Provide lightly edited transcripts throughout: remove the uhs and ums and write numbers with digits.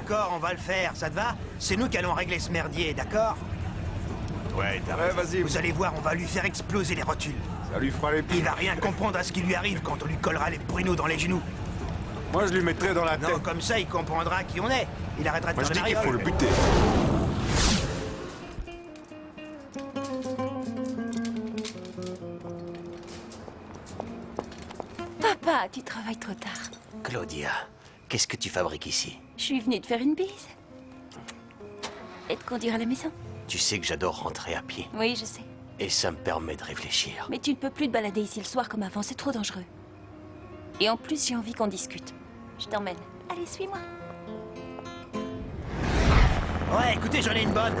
d'accord, on va le faire, ça te va? C'est nous qui allons régler ce merdier, d'accord? Ouais, vas-y. Vous allez voir, on va lui faire exploser les rotules. Ça lui fera les pieds. Il va rien comprendre à ce qui lui arrive quand on lui collera les pruneaux dans les genoux. Moi, je lui mettrai dans la Non, tête. comme ça, il comprendra qui on est. Il arrêtera de Moi, je faire dis des qu'il faut le marioles. buter. Papa, tu travailles trop tard. Claudia, qu'est-ce que tu fabriques ici? Je suis venue te faire une bise. Et te conduire à la maison. Tu sais que j'adore rentrer à pied. Oui, je sais. Et ça me permet de réfléchir. Mais tu ne peux plus te balader ici le soir comme avant, c'est trop dangereux. Et en plus, j'ai envie qu'on discute. Je t'emmène. Allez, suis-moi. Ouais, écoutez, j'en ai une bonne.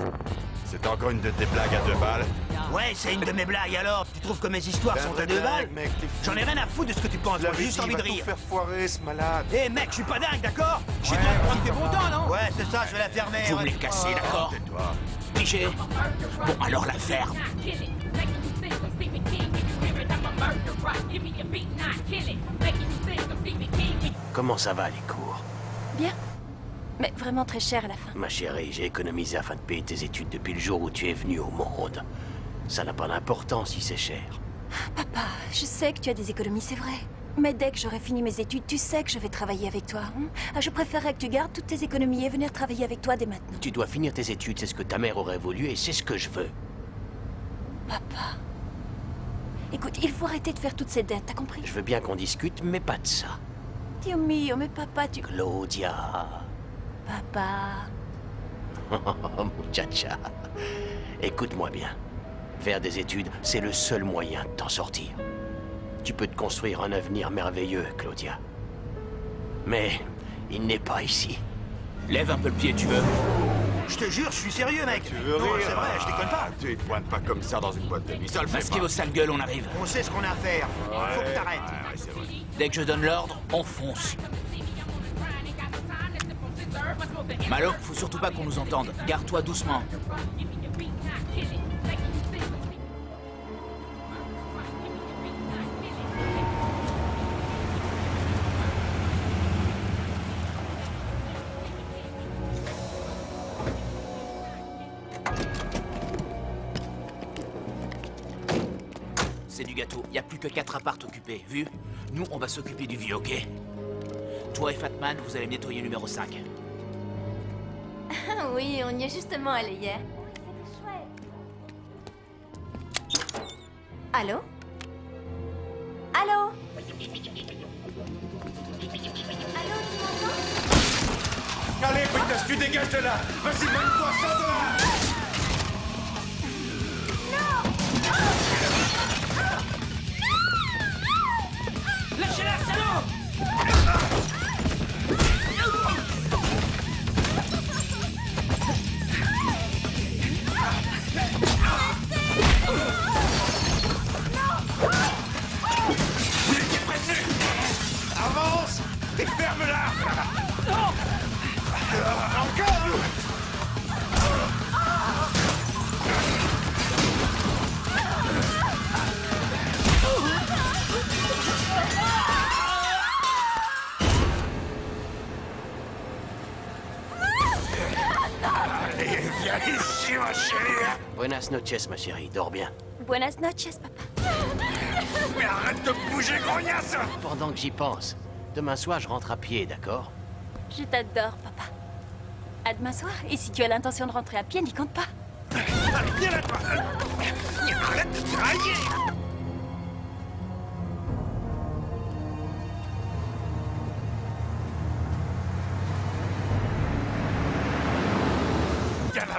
C'est encore une de tes blagues à 2 balles. Ouais, c'est une de mes blagues, alors. Tu trouves que mes histoires sont à 2 balles? Mec, t'es fou. J'en ai rien à foutre de ce que tu penses, moi, j'ai juste envie de Il va rire. tout faire foirer, ce malade. Eh mec, je suis pas dingue, d'accord? Je suis de prendre tes bons temps, non? Ouais, c'est ça, je vais la fermer. Vous me ouais. les cassez, d'accord? Tais-toi. Pigé? Bon, alors la ferme. Comment ça va, les cours? Bien. Mais vraiment très cher à la fin. Ma chérie, j'ai économisé afin de payer tes études depuis le jour où tu es venue au monde. Ça n'a pas d'importance si c'est cher. Papa, je sais que tu as des économies, c'est vrai. Mais dès que j'aurai fini mes études, tu sais que je vais travailler avec toi. Hein? Ah, je préférerais que tu gardes toutes tes économies et venir travailler avec toi dès maintenant. Tu dois finir tes études, c'est ce que ta mère aurait voulu et c'est ce que je veux. Papa. Écoute, il faut arrêter de faire toutes ces dettes, t'as compris? Je veux bien qu'on discute, mais pas de ça. Dio mio, mais papa, tu... Claudia. Papa... Oh, muchacha. Écoute-moi bien. Faire des études, c'est le seul moyen de t'en sortir. Tu peux te construire un avenir merveilleux, Claudia. Mais il n'est pas ici. Lève un peu le pied, tu veux? Je te jure, je suis sérieux, mec. Tu veux Non, rire? c'est vrai, je déconne pas. Tu te pointes pas comme ça dans une boîte de nuit. Ça le fait Masquez pas. vos sales gueules, on arrive. On sait ce qu'on a à faire. Faut que t'arrêtes. Ouais, c'est vrai. Dès que je donne l'ordre, on fonce. Malo, faut surtout pas qu'on nous entende. Garde-toi doucement. C'est du gâteau. Y a plus que 4 apparts occupés. Vu? Nous, on va s'occuper du vieux, ok? Toi et Fatman, vous allez me nettoyer le numéro 5. Oui, on y est justement allé hier. Allô? Allô? Allô, tu m'entends? Allez, Britas, tu dégages de là. Vas-y, mène-toi, sors de là. Lâchez-la, salaud! Vous étiez prévenu. Avance et ferme-la. Encore. Allez, viens ici, ma chérie. Buenas noches, ma chérie. Dors bien. Buenas noches, papa. Mais arrête de bouger, grognasse. Pendant que j'y pense, demain soir, je rentre à pied, d'accord? Je t'adore, papa. À demain soir. Et si tu as l'intention de rentrer à pied, n'y compte pas. Allez, viens là, toi. Arrête de travailler. Viens là.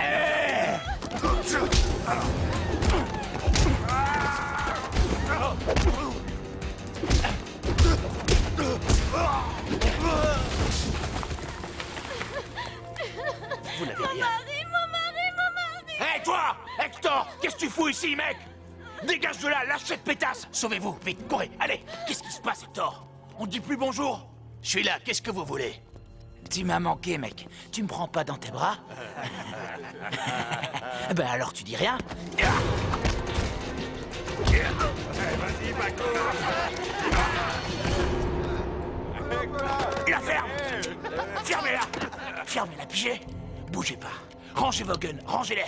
Vous n'avez rien. Hé, toi! Hector! Qu'est-ce que tu fous ici, mec? Dégage de là, lâche cette pétasse! Sauvez-vous, vite, courez, allez! Qu'est-ce qui se passe, Hector? On dit plus bonjour? Je suis là, qu'est-ce que vous voulez? Tu m'as manqué, mec. Tu me prends pas dans tes bras? Ben alors tu dis rien? Vas-y, Paco. La ferme! Fermez-la! fermez la pigée. Bougez pas. Rangez vos guns, rangez-les.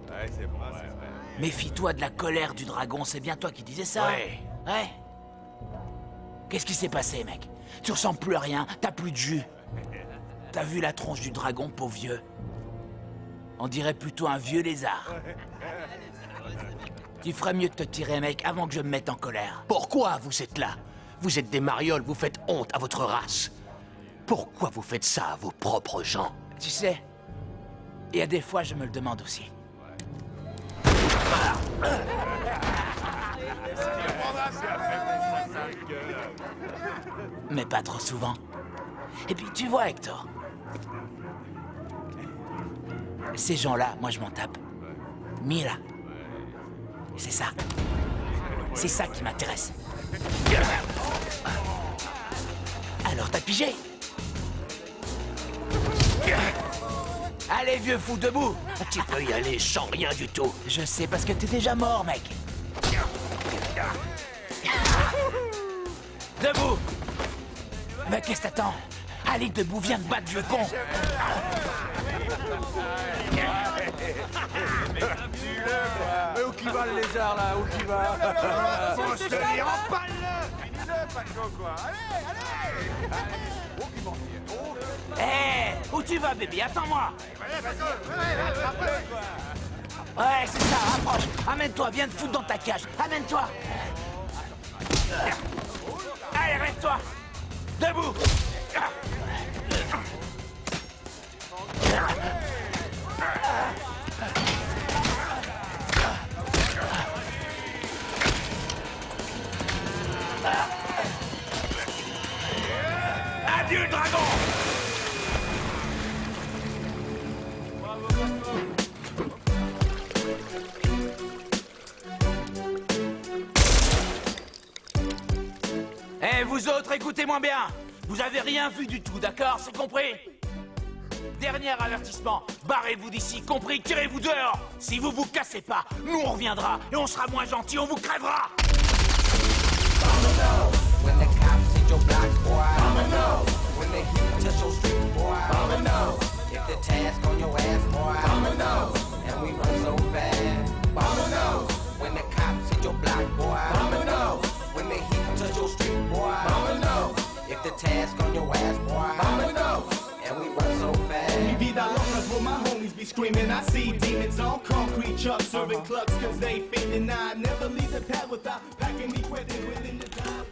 Ouais, c'est bon, c'est vrai. Méfie-toi de la colère du dragon, c'est bien toi qui disais ça? Ouais. Ouais. Qu'est-ce qui s'est passé, mec? Tu ressembles plus à rien, t'as plus de jus. T'as vu la tronche du dragon, pauvre vieux? On dirait plutôt un vieux lézard. Tu ferais mieux de te tirer, mec, avant que je me mette en colère. Pourquoi vous êtes là? Vous êtes des marioles, vous faites honte à votre race. Pourquoi vous faites ça à vos propres gens? Tu sais, il y a des fois, je me le demande aussi. Mais pas trop souvent. Et puis, tu vois, Hector, ces gens-là, moi, je m'en tape. Mila, c'est ça. C'est ça qui m'intéresse. Alors, t'as pigé? Allez, vieux fou, debout! Tu peux y aller sans rien du tout. Je sais, parce que t'es déjà mort, mec. Debout! Mais qu'est-ce que t'attends? Allez, debout, viens te battre, vieux con! Mais où qui va le lézard là? Où qui va? Bon, je te dis, empale-le! Finis-le, Paco, quoi! Allez, allez! Où qui m'en vient? Hé! Où tu vas, bébé? Attends-moi! Allez, Paco! Attrape-le, quoi! Ouais, c'est ça, approche! Amène-toi, viens te foutre dans ta cage! Amène-toi! Allez, reste-toi! Debout! Adieu, le dragon! Eh, vous autres, écoutez-moi bien. Vous avez rien vu du tout, d'accord? C'est compris? Dernier avertissement. Barrez-vous d'ici, compris? Tirez-vous dehors. Si vous vous cassez pas, nous on reviendra et on sera moins gentils, on vous crèvera. When the cops hit your block, boy, when the heat touch your street, boy, if the task on your ass, boy, and we run so fast, when the cops hit your block, boy, when the heat touch your street, boy, if the task on your ass, boy, and we run so fast. Mi vida locas where my homies be screaming. I see demons on concrete trucks serving clucks cause they fit and I never leave the pad without packing me weapons within the time.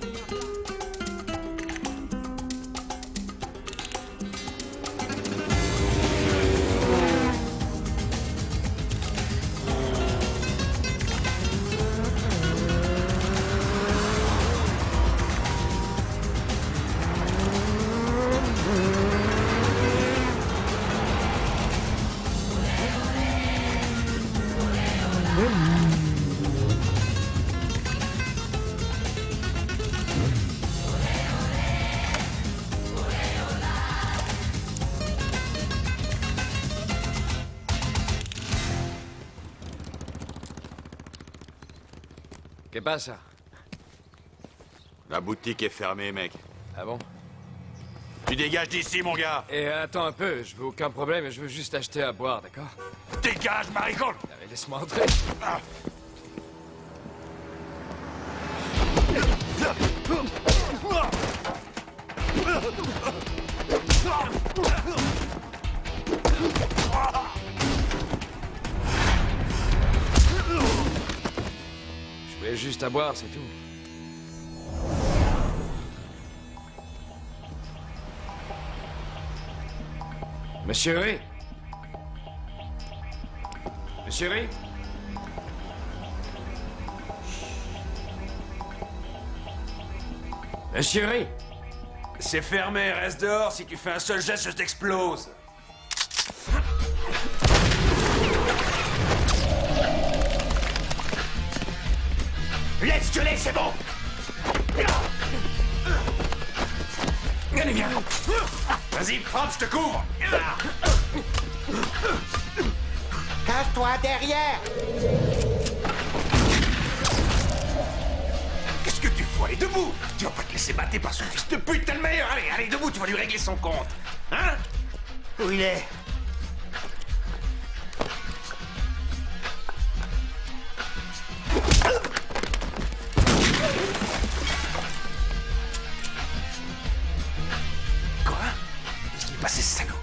Qu'est-ce passa? La boutique est fermée, mec. Ah bon? Tu dégages d'ici, mon gars! Et attends un peu, je veux aucun problème, je veux juste acheter à boire, d'accord? Dégage, maricole! Mais laisse-moi entrer. Je voulais juste à boire, c'est tout. Monsieur Ray? Monsieur Ray? Monsieur Ray? C'est fermé, reste dehors. Si tu fais un seul geste, je t'explose. Laisse-le, c'est bon. Allez, viens. Vas-y, frappe, je te couvre. Cache-toi derrière! Qu'est-ce que tu fous? Faut aller debout. Tu vas pas te laisser battre par ce fils de pute, t'es le meilleur. Allez, allez, debout, tu vas lui régler son compte. Hein? Où il est? Quoi? Qu'est-ce qui est passé, ce salaud?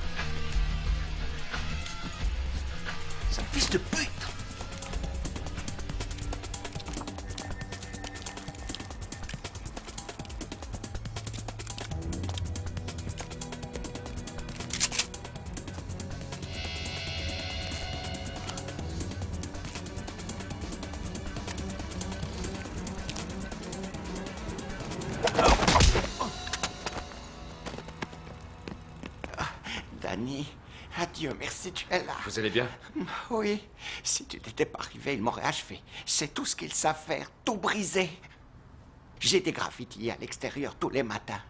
C'est un fils de pute. Danny, adieu, merci, tu es là. Vous allez bien? Oui, si tu n'étais pas arrivé, il m'aurait achevé. C'est tout ce qu'ils savent faire, tout briser. J'ai des graffitis à l'extérieur tous les matins.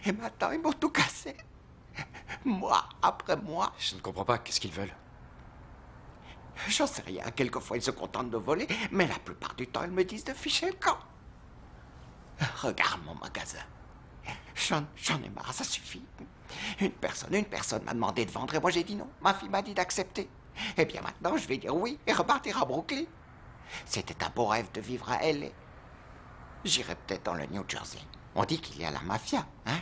Et maintenant, ils m'ont tout cassé. Moi après moi. Je ne comprends pas, qu'est-ce qu'ils veulent? J'en sais rien, quelquefois ils se contentent de voler, mais la plupart du temps, ils me disent de ficher le camp. Regarde mon magasin. J'en ai marre, ça suffit. Une personne m'a demandé de vendre et moi j'ai dit non. Ma fille m'a dit d'accepter. Eh bien maintenant, je vais dire oui et repartir à Brooklyn. C'était un beau rêve de vivre à L.A. J'irai peut-être dans le New Jersey. On dit qu'il y a la mafia, hein?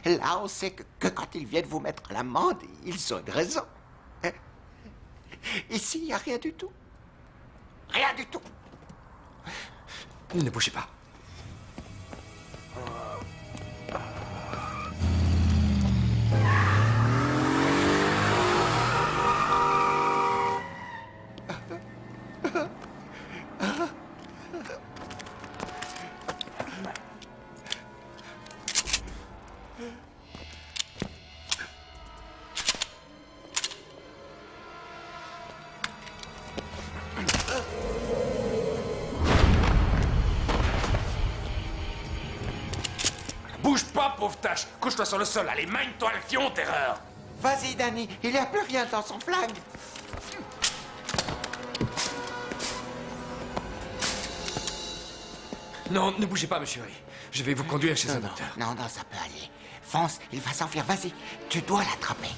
Là, on sait que quand ils viennent vous mettre à l'amende, ils ont une raison. Hein? Ici, il n'y a rien du tout. Rien du tout. Ne bougez pas. Bouge pas, pauvre tâche. Couche-toi sur le sol. Allez, mine-toi le fion, terreur. Vas-y, Danny, il n'y a plus rien dans son flingue. Non, ne bougez pas, monsieur Ray. Je vais vous conduire chez un docteur. Non, ça peut aller. Fonce, il va s'enfuir, vas-y. Tu dois l'attraper.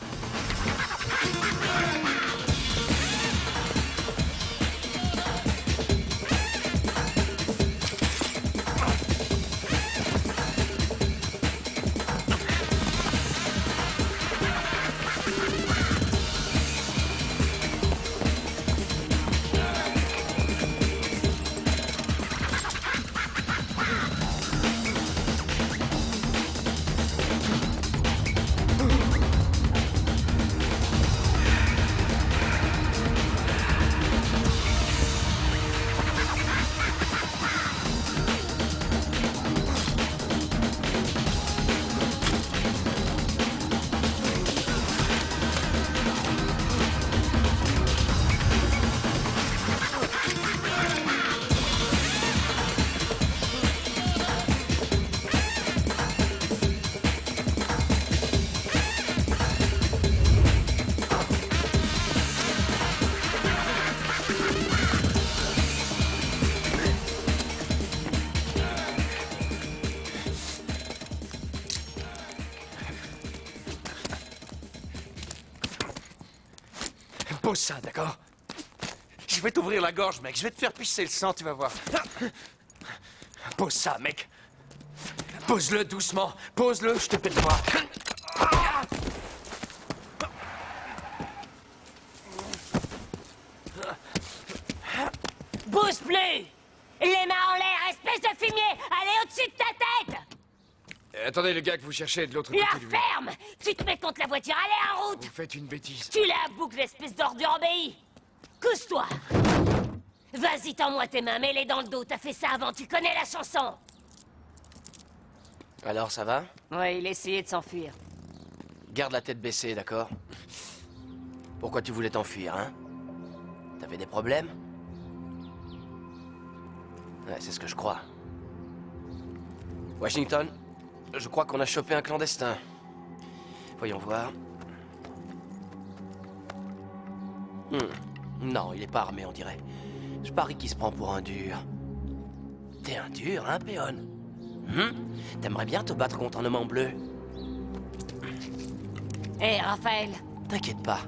Pose ça, d'accord? Je vais t'ouvrir la gorge, mec. Je vais te faire pisser le sang, tu vas voir. Pose ça, mec. Pose-le doucement. Pose-le, je te pète pas. Bouge plus! Les mains en l'air, espèce de fumier! Allez au-dessus de ta tête! Attendez, le gars que vous cherchez est de l'autre La côté du mur. ferme! Tu te mets contre la voiture, allez en route! Vous faites une bêtise. Tu la boucles, espèce d'ordure obéie! Couche-toi! Vas-y, tends-moi tes mains, mets-les dans le dos, t'as fait ça avant, tu connais la chanson! Alors, ça va? Ouais, il essayait de s'enfuir. Garde la tête baissée, d'accord? Pourquoi tu voulais t'enfuir, hein? T'avais des problèmes? Ouais, c'est ce que je crois. Washington, je crois qu'on a chopé un clandestin. Voyons voir. Non, il est pas armé, on dirait. Je parie qu'il se prend pour un dur. T'es un dur, hein, Péon? T'aimerais bien te battre contre un homme en bleu? Hé, Raphaël. T'inquiète pas.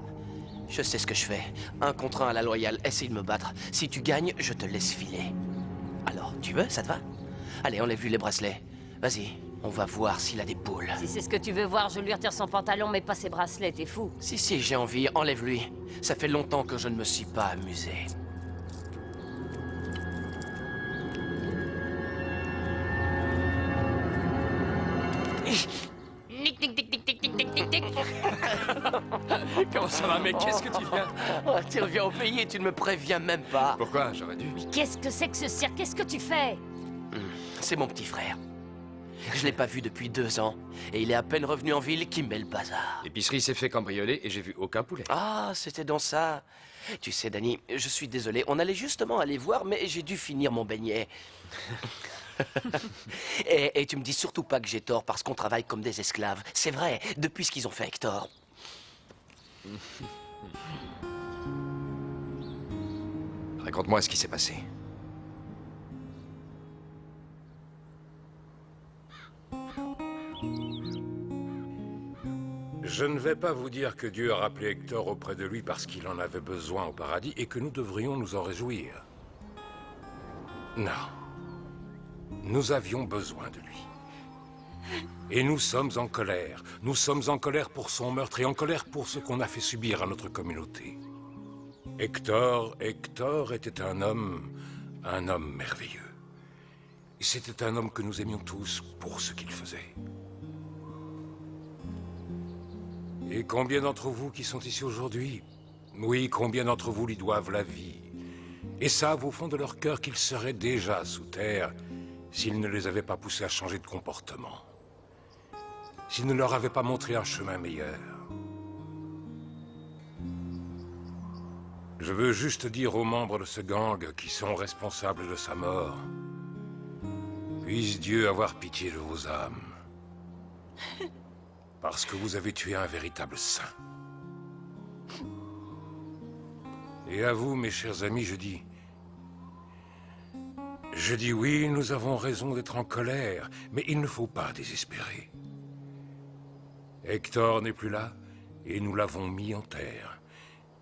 Je sais ce que je fais. 1 contre 1 à la loyale, essaye de me battre. Si tu gagnes, je te laisse filer. Alors, tu veux? Ça te va? Allez, enlève-lui les bracelets. Vas-y, on va voir s'il a des poules. Si c'est ce que tu veux voir, je lui retire son pantalon, mais pas ses bracelets, t'es fou. Si, j'ai envie, enlève-lui. Ça fait longtemps que je ne me suis pas amusé. Tic, tic, tic, tic, tic, tic, tic, tic, tic. Comment ça va, mec? Qu'est-ce que tu viens? Oh, tu reviens au pays et tu ne me préviens même pas. Pourquoi? J'aurais dû. Mais qu'est-ce que c'est que ce cirque? Qu'est-ce que tu fais? C'est mon petit frère. Je l'ai pas vu depuis 2 ans. Et il est à peine revenu en ville qui met le bazar. L'épicerie s'est fait cambrioler et j'ai vu aucun poulet. Ah, c'était dans ça. Tu sais, Danny, je suis désolé. On allait justement aller voir, mais j'ai dû finir mon beignet. et tu me dis surtout pas que j'ai tort parce qu'on travaille comme des esclaves. C'est vrai, depuis ce qu'ils ont fait Hector. Raconte-moi ce qui s'est passé. Je ne vais pas vous dire que Dieu a rappelé Hector auprès de lui parce qu'il en avait besoin au paradis et que nous devrions nous en réjouir. Non. Nous avions besoin de lui. Et nous sommes en colère. Nous sommes en colère pour son meurtre et en colère pour ce qu'on a fait subir à notre communauté. Hector était un homme merveilleux. C'était un homme que nous aimions tous pour ce qu'il faisait. Et combien d'entre vous qui sont ici aujourd'hui, oui, combien d'entre vous lui doivent la vie, et savent au fond de leur cœur qu'ils seraient déjà sous terre s'il ne les avait pas poussés à changer de comportement, s'il ne leur avait pas montré un chemin meilleur. Je veux juste dire aux membres de ce gang qui sont responsables de sa mort, puisse Dieu avoir pitié de vos âmes. Parce que vous avez tué un véritable saint. Et à vous, mes chers amis, je dis oui, nous avons raison d'être en colère, mais il ne faut pas désespérer. Hector n'est plus là, et nous l'avons mis en terre.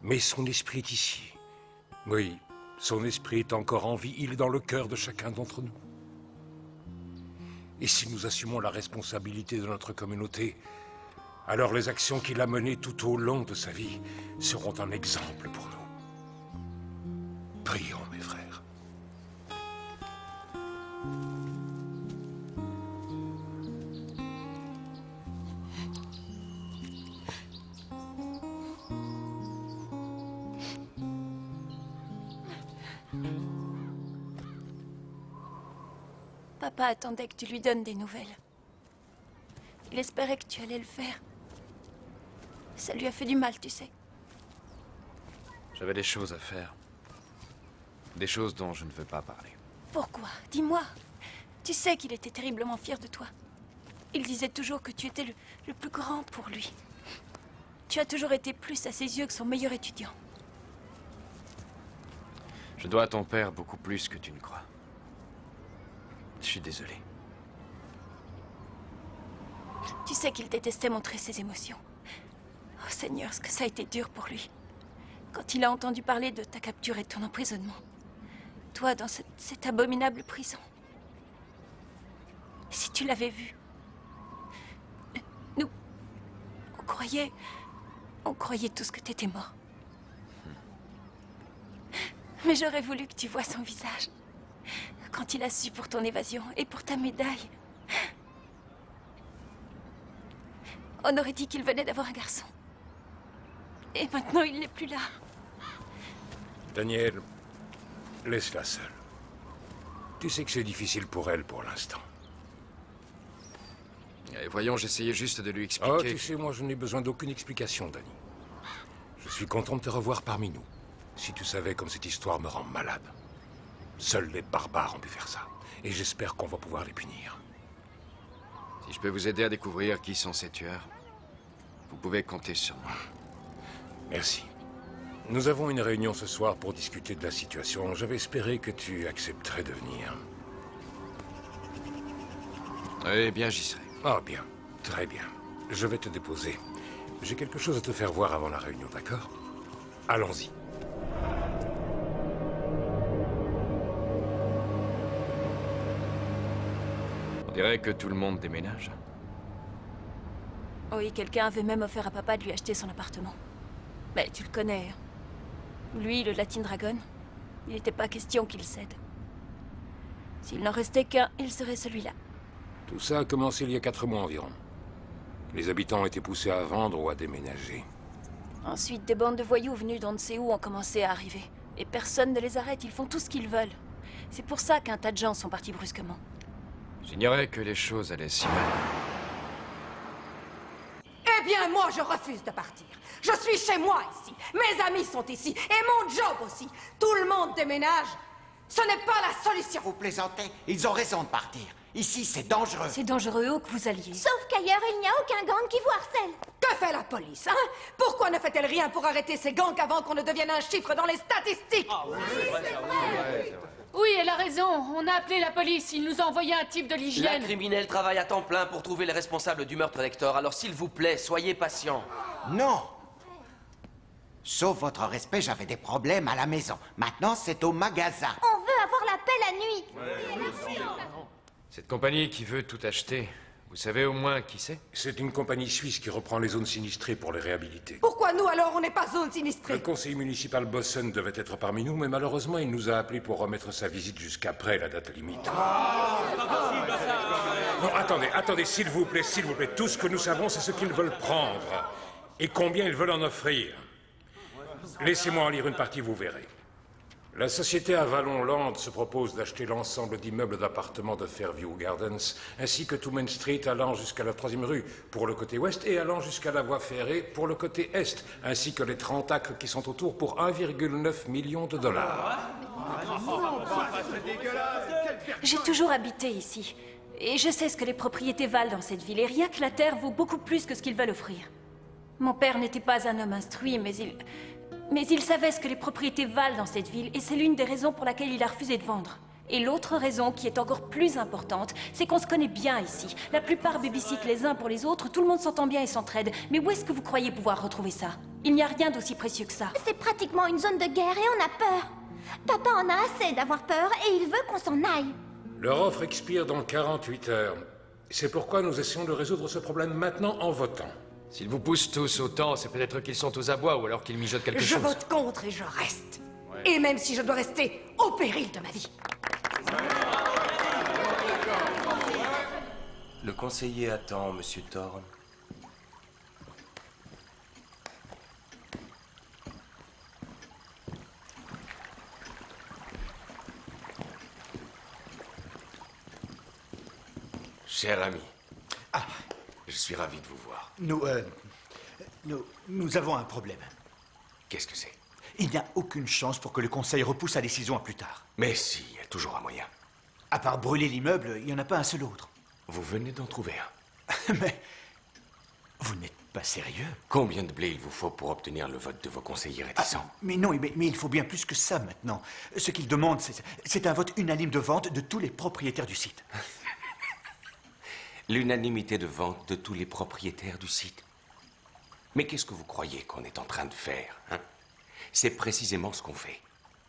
Mais son esprit est ici. Oui, son esprit est encore en vie, il est dans le cœur de chacun d'entre nous. Et si nous assumons la responsabilité de notre communauté, alors les actions qu'il a menées tout au long de sa vie seront un exemple pour nous. Prions, mes frères. Papa attendait que tu lui donnes des nouvelles. Il espérait que tu allais le faire. Ça lui a fait du mal, tu sais. J'avais des choses à faire. Des choses dont je ne veux pas parler. Pourquoi? Dis-moi. Tu sais qu'il était terriblement fier de toi. Il disait toujours que tu étais le plus grand pour lui. Tu as toujours été plus à ses yeux que son meilleur étudiant. Je dois à ton père beaucoup plus que tu ne crois. Je suis désolé. Tu sais qu'il détestait montrer ses émotions. Oh Seigneur, ce que ça a été dur pour lui. Quand il a entendu parler de ta capture et de ton emprisonnement. Toi, dans cette abominable prison. Si tu l'avais vu. Nous... On croyait tous que t'étais mort. Mais j'aurais voulu que tu vois son visage. Quand il a su pour ton évasion et pour ta médaille. On aurait dit qu'il venait d'avoir un garçon. Et maintenant, il n'est plus là. Daniel, laisse-la seule. Tu sais que c'est difficile pour elle pour l'instant. Voyons, j'essayais juste de lui expliquer... Oh, tu sais, moi, je n'ai besoin d'aucune explication, Danny. Je suis content de te revoir parmi nous. Si tu savais comme cette histoire me rend malade. Seuls les barbares ont pu faire ça. Et j'espère qu'on va pouvoir les punir. Si je peux vous aider à découvrir qui sont ces tueurs, vous pouvez compter sur moi. Merci. Nous avons une réunion ce soir pour discuter de la situation. J'avais espéré que tu accepterais de venir. Eh bien, j'y serai. Oh, bien. Très bien. Je vais te déposer. J'ai quelque chose à te faire voir avant la réunion, d'accord? Allons-y. On dirait que tout le monde déménage. Oui, quelqu'un avait même offert à papa de lui acheter son appartement. Mais tu le connais. Lui, le Latin Dragon, il n'était pas question qu'il cède. S'il n'en restait qu'un, il serait celui-là. Tout ça a commencé il y a 4 mois environ. Les habitants ont été poussés à vendre ou à déménager. Ensuite, des bandes de voyous venus d'on ne sait où ont commencé à arriver. Et personne ne les arrête, ils font tout ce qu'ils veulent. C'est pour ça qu'un tas de gens sont partis brusquement. J'ignorais que les choses allaient si mal. Eh bien, moi, je refuse de partir. Je suis chez moi ici. Mes amis sont ici. Et mon job aussi. Tout le monde déménage. Ce n'est pas la solution. Vous plaisantez? Ils ont raison de partir. Ici, c'est dangereux. C'est dangereux où que vous alliez. Sauf qu'ailleurs, il n'y a aucun gang qui vous harcèle. Que fait la police, hein? Pourquoi ne fait-elle rien pour arrêter ces gangs avant qu'on ne devienne un chiffre dans les statistiques? Oui, elle a raison. On a appelé la police. Ils nous ont envoyé un type de La l'hygiène. criminelle travaille à temps plein pour trouver les responsables du meurtre d'Hector. Alors s'il vous plaît, soyez patient. Non. Sauf votre respect, j'avais des problèmes à la maison. Maintenant, c'est au magasin. On veut avoir la paix la nuit. Cette compagnie qui veut tout acheter, vous savez au moins qui c'est? C'est une compagnie suisse qui reprend les zones sinistrées pour les réhabiliter. Pourquoi nous, alors, on n'est pas zone sinistrée? Le conseiller municipal Bossen devait être parmi nous, mais malheureusement, il nous a appelés pour remettre sa visite jusqu'après la date limite. Non, attendez, s'il vous plaît. Tout ce que nous savons, c'est ce qu'ils veulent prendre. Et combien ils veulent en offrir. Laissez-moi en lire une partie, vous verrez. La société Avalon Land se propose d'acheter l'ensemble d'immeubles d'appartements de Fairview Gardens, ainsi que tout Main Street allant jusqu'à la 3e rue pour le côté ouest et allant jusqu'à la voie ferrée pour le côté est, ainsi que les 30 acres qui sont autour pour 1,9 million de dollars. J'ai toujours habité ici. Et je sais ce que les propriétés valent dans cette ville. Et rien que la terre vaut beaucoup plus que ce qu'ils veulent offrir. Mon père n'était pas un homme instruit, mais il savait ce que les propriétés valent dans cette ville, et c'est l'une des raisons pour laquelle il a refusé de vendre. Et l'autre raison, qui est encore plus importante, c'est qu'on se connaît bien ici. La plupart babysitent les uns pour les autres, tout le monde s'entend bien et s'entraide. Mais où est-ce que vous croyez pouvoir retrouver ça? Il n'y a rien d'aussi précieux que ça. C'est pratiquement une zone de guerre et on a peur. Papa en a assez d'avoir peur et il veut qu'on s'en aille. Leur offre expire dans 48 heures. C'est pourquoi nous essayons de résoudre ce problème maintenant en votant. S'ils vous poussent tous autant, c'est peut-être qu'ils sont aux abois ou alors qu'ils mijotent quelque chose. Je vote contre et je reste. Et même si je dois rester au péril de ma vie. Le conseiller attend, Monsieur Thorne. Cher ami, je suis ravi de vous voir. Nous avons un problème. Qu'est-ce que c'est? Il n'y a aucune chance pour que le Conseil repousse sa décision à plus tard. Mais si, il y a toujours un moyen. À part brûler l'immeuble, il n'y en a pas un seul autre. Vous venez d'en trouver un. Mais vous n'êtes pas sérieux? Combien de blé il vous faut pour obtenir le vote de vos conseillers réticents? Mais non, mais il faut bien plus que ça maintenant. Ce qu'ils demandent, c'est un vote unanime de vente de tous les propriétaires du site. L'unanimité de vente de tous les propriétaires du site. Mais qu'est-ce que vous croyez qu'on est en train de faire, hein? C'est précisément ce qu'on fait.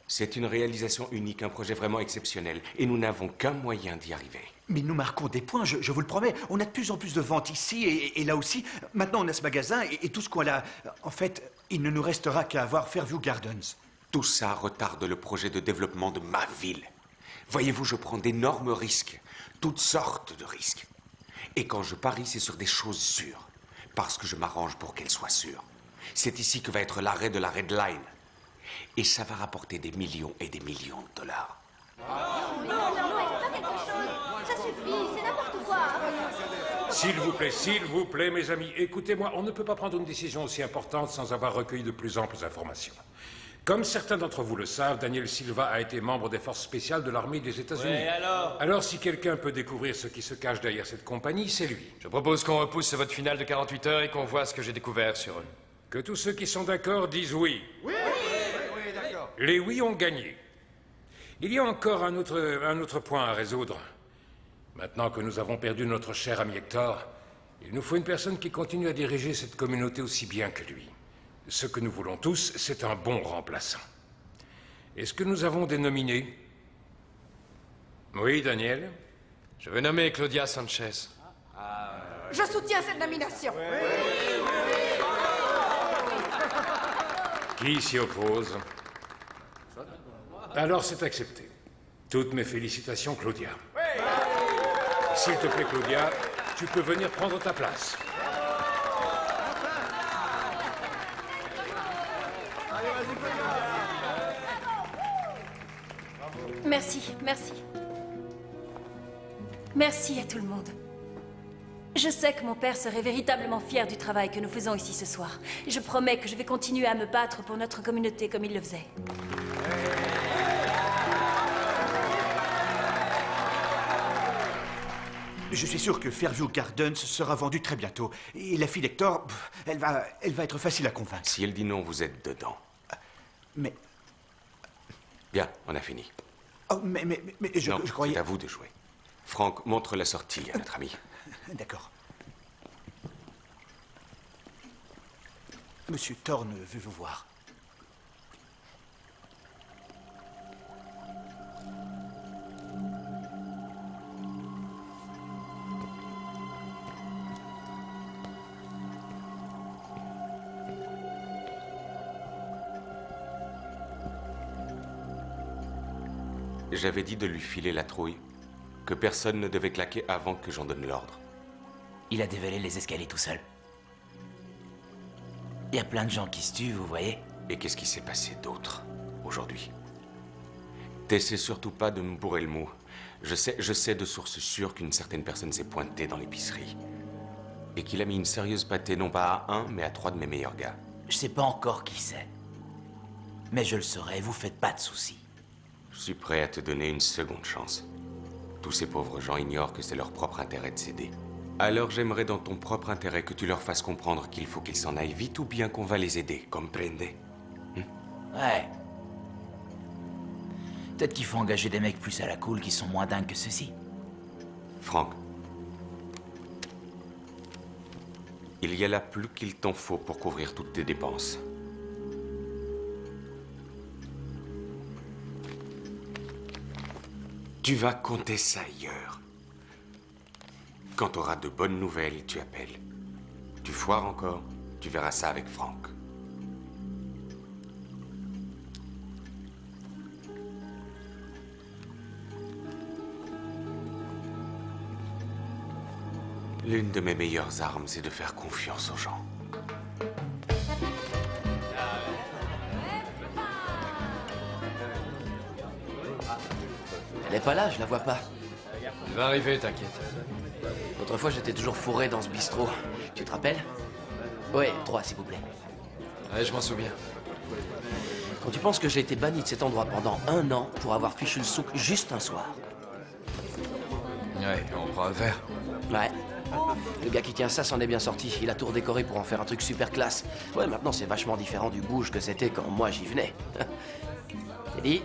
C'est une réalisation unique, un projet vraiment exceptionnel, et nous n'avons qu'un moyen d'y arriver. Mais nous marquons des points, je vous le promets. On a de plus en plus de ventes ici et là aussi. Maintenant, on a ce magasin et tout ce qu'on a... En fait, il ne nous restera qu'à avoir Fairview Gardens. Tout ça retarde le projet de développement de ma ville. Voyez-vous, je prends d'énormes risques, toutes sortes de risques. Et quand je parie, c'est sur des choses sûres, parce que je m'arrange pour qu'elles soient sûres. C'est ici que va être l'arrêt de la Red Line. Et ça va rapporter des millions et des millions de dollars. Ça suffit, c'est n'importe quoi. S'il vous plaît, mes amis, écoutez-moi, on ne peut pas prendre une décision aussi importante sans avoir recueilli de plus amples informations. Comme certains d'entre vous le savent, Daniel Silva a été membre des forces spéciales de l'armée des États-Unis. Ouais, alors? Alors, si quelqu'un peut découvrir ce qui se cache derrière cette compagnie, c'est lui. Je propose qu'on repousse ce vote final de 48 heures et qu'on voit ce que j'ai découvert sur eux. Que tous ceux qui sont d'accord disent oui. Oui, d'accord. Les oui ont gagné. Il y a encore un autre point à résoudre. Maintenant que nous avons perdu notre cher ami Hector, il nous faut une personne qui continue à diriger cette communauté aussi bien que lui. Ce que nous voulons tous, c'est un bon remplaçant. Est-ce que nous avons des nominés? Oui, Daniel? Je veux nommer Claudia Sanchez. Je soutiens cette nomination. Qui s'y oppose? Alors c'est accepté. Toutes mes félicitations, Claudia. S'il te plaît, Claudia, tu peux venir prendre ta place. Merci, merci. Merci à tout le monde. Je sais que mon père serait véritablement fier du travail que nous faisons ici ce soir. Je promets que je vais continuer à me battre pour notre communauté comme il le faisait. Je suis sûr que Fairview Gardens sera vendu très bientôt. Et la fille d'Hector, elle va être facile à convaincre. Si elle dit non, vous êtes dedans. Mais... Bien, on a fini. Oh, mais je croyais... c'est à vous de jouer. Frank, montre la sortie à notre ami. D'accord. Monsieur Thorne veut vous voir. J'avais dit de lui filer la trouille, que personne ne devait claquer avant que j'en donne l'ordre. Il a dévalé les escaliers tout seul. Il y a plein de gens qui se tuent, vous voyez. Et qu'est-ce qui s'est passé d'autre, aujourd'hui? T'essaie surtout pas de me bourrer le mot. Je sais de sources sûres qu'une certaine personne s'est pointée dans l'épicerie. Et qu'il a mis une sérieuse pâtée, non pas à 1, mais à 3 de mes meilleurs gars. Je sais pas encore qui c'est. Mais je le saurai, vous faites pas de soucis. Je suis prêt à te donner une seconde chance. Tous ces pauvres gens ignorent que c'est leur propre intérêt de s'aider. Alors j'aimerais dans ton propre intérêt que tu leur fasses comprendre qu'il faut qu'ils s'en aillent vite ou bien qu'on va les aider, comprende? Ouais. Peut-être qu'il faut engager des mecs plus à la cool qui sont moins dingues que ceux-ci. Frank. Il y a là plus qu'il t'en faut pour couvrir toutes tes dépenses. Tu vas compter ça ailleurs. Quand tu auras de bonnes nouvelles, tu appelles. Tu foires encore, tu verras ça avec Frank. L'une de mes meilleures armes, c'est de faire confiance aux gens. Elle est pas là, je la vois pas. Elle va arriver, t'inquiète. Autrefois, j'étais toujours fourré dans ce bistrot. Tu te rappelles? Ouais, 3, s'il vous plaît. Ouais, je m'en souviens. Quand tu penses que j'ai été banni de cet endroit pendant 1 an pour avoir fichu le souk juste un soir. Ouais, on prend un verre. Ouais. Le gars qui tient ça s'en est bien sorti. Il a tout redécoré pour en faire un truc super classe. Ouais, maintenant c'est vachement différent du bouge que c'était quand moi j'y venais. Eddie?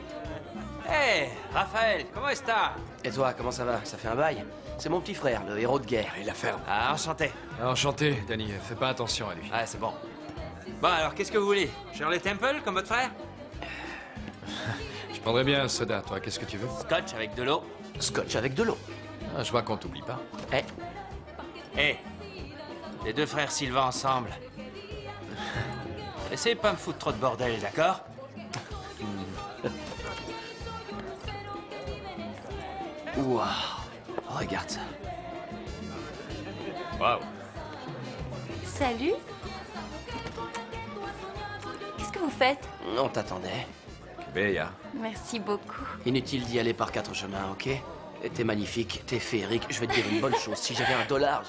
Hey, Raphaël, comment est-ce que t'as? Et toi, comment ça va? Ça fait un bail? C'est mon petit frère, le héros de guerre. Et la ferme. Ah, enchanté. Enchanté, Danny. Fais pas attention à lui. Ouais, c'est bon. Bon, alors, qu'est-ce que vous voulez? Shirley Temple, comme votre frère? Je prendrais bien un soda, toi. Qu'est-ce que tu veux? Scotch avec de l'eau. Scotch avec de l'eau. Ah, je vois qu'on t'oublie pas. Hé, les 2 frères Sylvain ensemble. Essayez pas me foutre trop de bordel, d'accord? Waouh, regarde ça. Waouh. Salut. Qu'est-ce que vous faites? On t'attendait. Béa. Merci beaucoup. Inutile d'y aller par 4 chemins, ok? T'es magnifique, t'es féerique. Je vais te dire une bonne chose. Si j'avais $1,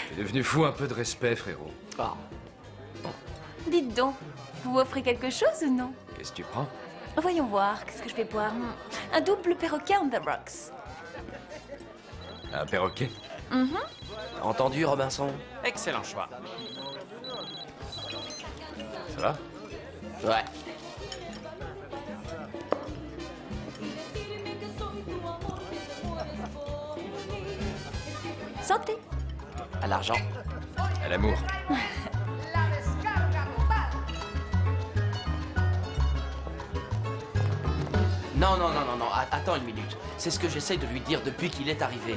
T'es devenu fou, un peu de respect, frérot. Ah. Dites donc, vous offrez quelque chose ou non? Qu'est-ce que tu prends? Voyons voir, qu'est-ce que je vais boire? Un double perroquet on the rocks. Un perroquet? Entendu, Robinson? Excellent choix. Ça va? Ouais. Santé. À l'argent. À l'amour. Non, attends une minute. C'est ce que j'essaye de lui dire depuis qu'il est arrivé.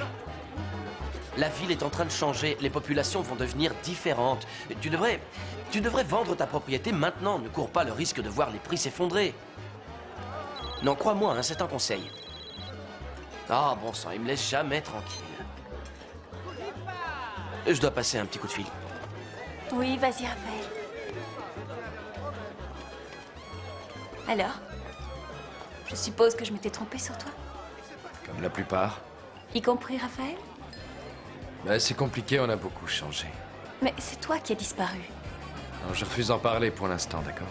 La ville est en train de changer, les populations vont devenir différentes. Tu devrais vendre ta propriété maintenant, ne cours pas le risque de voir les prix s'effondrer. Non, crois-moi, hein, c'est un conseil. Ah, bon sang, il me laisse jamais tranquille. Je dois passer un petit coup de fil. Oui, vas-y, Raphaël. Alors? Je suppose que je m'étais trompée sur toi? Comme la plupart. Y compris Raphaël? Ben, c'est compliqué, on a beaucoup changé. Mais c'est toi qui as disparu. Non, je refuse d'en parler pour l'instant, d'accord?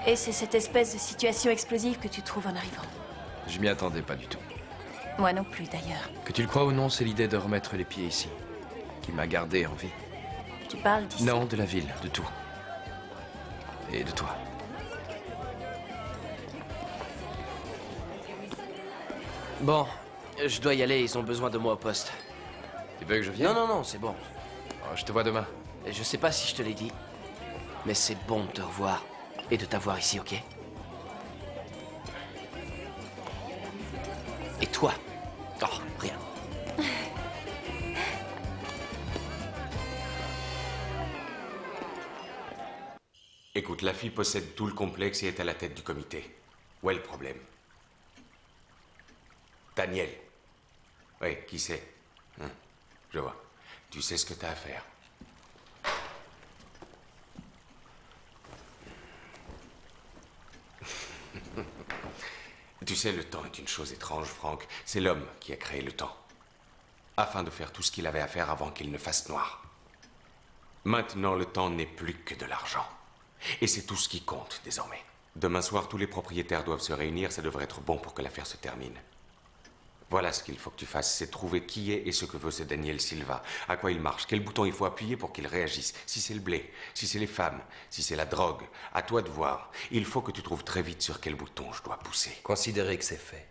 Et c'est cette espèce de situation explosive que tu trouves en arrivant. Je m'y attendais pas du tout. Moi non plus, d'ailleurs. Que tu le crois ou non, c'est l'idée de remettre les pieds ici qui m'a gardé en vie. Tu parles d'ici? Non, de la ville, de tout. Et de toi. Bon, je dois y aller, ils ont besoin de moi au poste. Tu veux que je vienne? Non, c'est bon. Oh, je te vois demain. Je sais pas si je te l'ai dit, mais c'est bon de te revoir et de t'avoir ici, ok? Et toi? Oh, rien. Écoute, la fille possède tout le complexe et est à la tête du comité. Où est le problème? Daniel. Oui, qui c'est? Hein, je vois. Tu sais ce que t'as à faire. Tu sais, le temps est une chose étrange, Franck. C'est l'homme qui a créé le temps. Afin de faire tout ce qu'il avait à faire avant qu'il ne fasse noir. Maintenant, le temps n'est plus que de l'argent. Et c'est tout ce qui compte, désormais. Demain soir, tous les propriétaires doivent se réunir. Ça devrait être bon pour que l'affaire se termine. Voilà ce qu'il faut que tu fasses, c'est trouver qui est et ce que veut ce Daniel Silva. À quoi il marche, quel bouton il faut appuyer pour qu'il réagisse. Si c'est le blé, si c'est les femmes, si c'est la drogue, à toi de voir. Il faut que tu trouves très vite sur quel bouton je dois pousser. Considérez que c'est fait.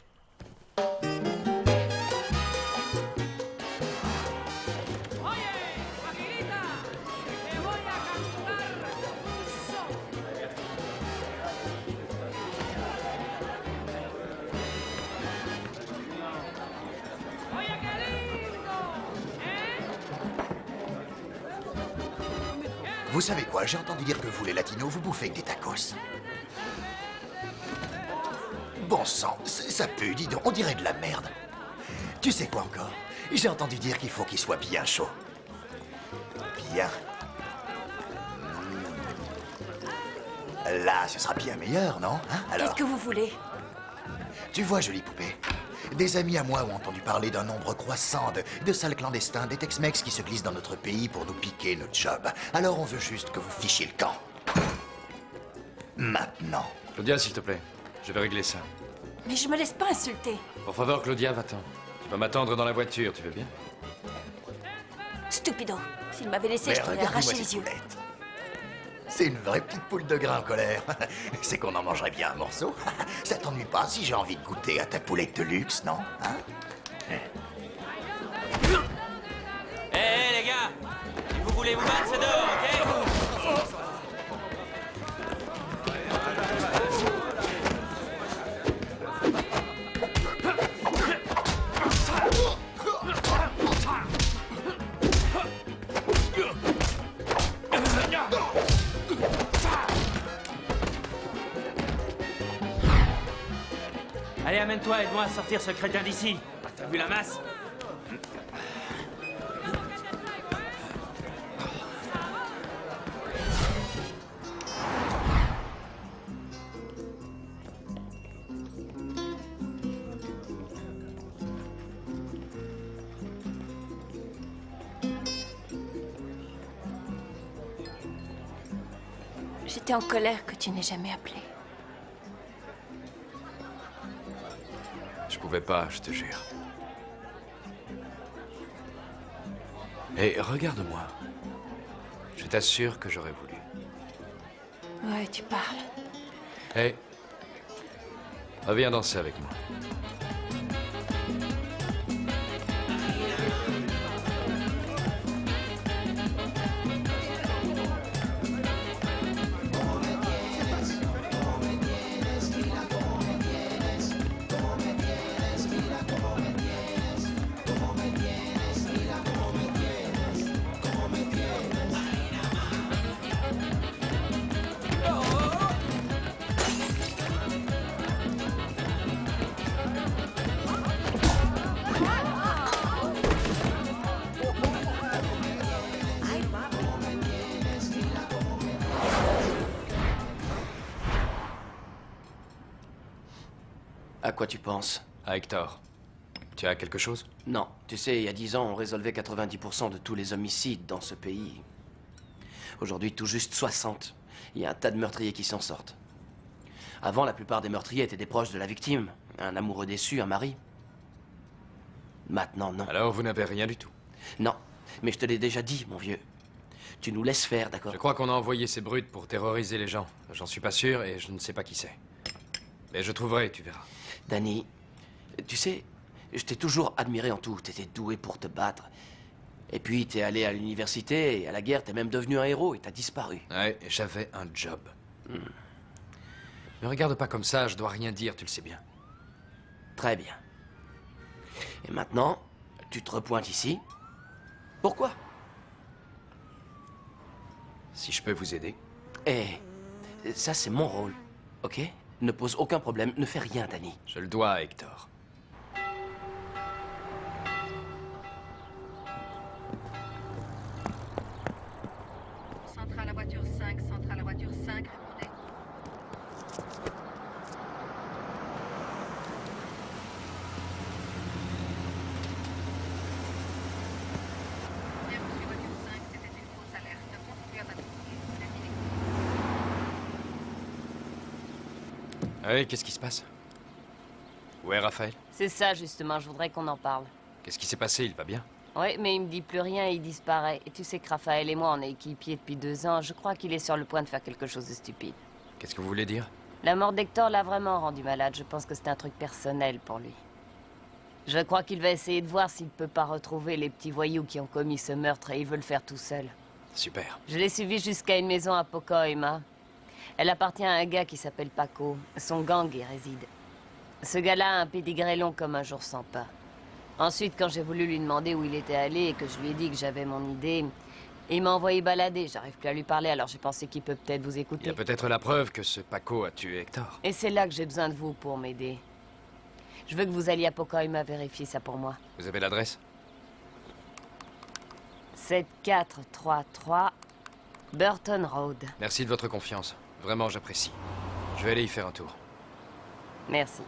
Vous savez quoi, j'ai entendu dire que vous, les latinos, vous bouffez avec des tacos. Bon sang, ça pue, dis donc, on dirait de la merde. Tu sais quoi encore? J'ai entendu dire qu'il faut qu'il soit bien chaud. Bien. Là, ce sera bien meilleur, non? Hein, alors? Qu'est-ce que vous voulez? Tu vois, jolie poupée, des amis à moi ont entendu parler d'un nombre croissant de sales clandestins, des Tex-Mex qui se glissent dans notre pays pour nous piquer notre job. Alors on veut juste que vous fichiez le camp. Maintenant. Claudia, s'il te plaît, je vais régler ça. Mais je me laisse pas insulter. Pour favor, Claudia, va-t'en. Tu vas m'attendre dans la voiture, tu veux bien? Stupido. S'il m'avait laissé, Mais je t'aurais regarde-moi arraché cette les yeux. poulette. C'est une vraie petite poule de grain en colère. C'est qu'on en mangerait bien un morceau. Ça t'ennuie pas si j'ai envie de goûter à ta poulette de luxe, non? Hein? Hé, les gars! Si vous voulez vous battre, c'est dehors, ok? Allez, amène-toi, aide-moi à sortir ce crétin d'ici. T'as vu la masse? J'étais en colère que tu n'aies jamais appelé. Je pouvais pas, je te jure. Et regarde-moi. Je t'assure que j'aurais voulu. Ouais, tu parles. Hé, reviens danser avec moi. quoi tu penses? À Hector. Tu as quelque chose? Non. Tu sais, il y a 10 ans, on résolvait 90% de tous les homicides dans ce pays. Aujourd'hui, tout juste 60. Il y a un tas de meurtriers qui s'en sortent. Avant, la plupart des meurtriers étaient des proches de la victime. Un amoureux déçu, un mari. Maintenant, non. Alors, vous n'avez rien du tout? Non. Mais je te l'ai déjà dit, mon vieux. Tu nous laisses faire, d'accord? Je crois qu'on a envoyé ces brutes pour terroriser les gens. J'en suis pas sûr et je ne sais pas qui c'est. Mais je trouverai, tu verras. Danny, tu sais, je t'ai toujours admiré en tout. T'étais doué pour te battre. Et puis, t'es allé à l'université et à la guerre, t'es même devenu un héros et t'as disparu. Ouais, j'avais un job. Ne regarde pas comme ça, je dois rien dire, tu le sais bien. Très bien. Et maintenant, tu te repointes ici. Pourquoi? Si je peux vous aider. Eh, ça c'est mon rôle, ok? Ne pose aucun problème, ne fais rien, Danny. Je le dois à Hector. Centrale à voiture 5, centrale à voiture 5, répondez. Bien reçu, voiture 5, c'était une fausse alerte. Continuez à patrouiller. Oui, qu'est-ce qui se passe? Où est Raphaël? C'est ça, justement, je voudrais qu'on en parle. Qu'est-ce qui s'est passé? Il va bien? Oui, mais il me dit plus rien et il disparaît. Et tu sais que Raphaël et moi, on est équipiers depuis 2 ans. Je crois qu'il est sur le point de faire quelque chose de stupide. Qu'est-ce que vous voulez dire? La mort d'Hector l'a vraiment rendu malade. Je pense que c'est un truc personnel pour lui. Je crois qu'il va essayer de voir s'il peut pas retrouver les petits voyous qui ont commis ce meurtre et il veut le faire tout seul. Super. Je l'ai suivi jusqu'à une maison à Pocoima. Elle appartient à un gars qui s'appelle Paco. Son gang y réside. Ce gars-là a un pédigré long comme un jour sans pain. Ensuite, quand j'ai voulu lui demander où il était allé et que je lui ai dit que j'avais mon idée, il m'a envoyé balader. J'arrive plus à lui parler, alors j'ai pensé qu'il peut peut-être vous écouter. Il y a peut-être la preuve que ce Paco a tué Hector. Et c'est là que j'ai besoin de vous pour m'aider. Je veux que vous alliez à Pocoima vérifier ça pour moi. Vous avez l'adresse? 7433 Burton Road. Merci de votre confiance. Vraiment, j'apprécie. Je vais aller y faire un tour. Merci.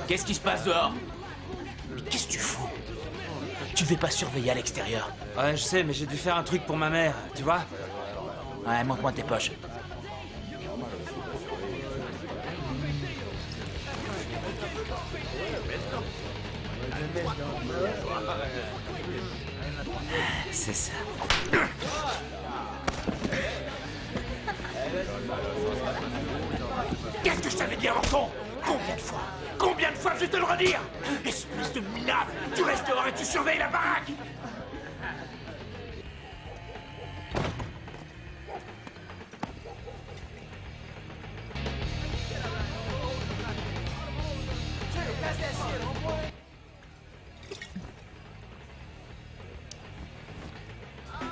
Qu'est-ce qui se passe dehors? Mais qu'est-ce que tu fous? Tu devais pas surveiller à l'extérieur. Ouais, je sais, mais j'ai dû faire un truc pour ma mère, tu vois? Ouais, montre-moi tes poches. C'est ça. Qu'est-ce que je t'avais dit avant con? Combien de fois je vais te le redire? Espèce de minable! Tu restes dehors et tu surveilles la baraque!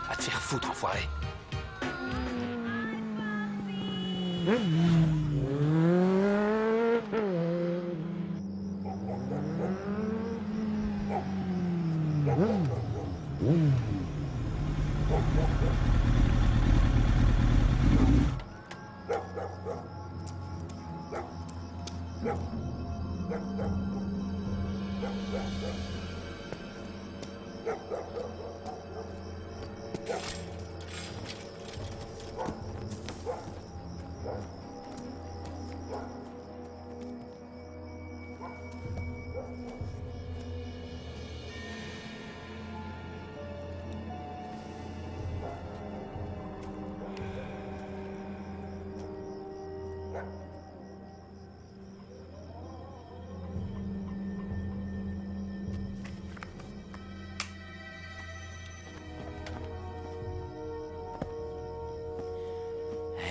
Va te faire foutre, enfoiré.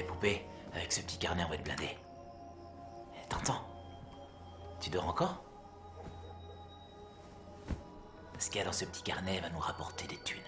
Poupée, avec ce petit carnet, on va te blinder. T'entends? Tu dors encore? Ce qu'il y a dans ce petit carnet va nous rapporter des thunes.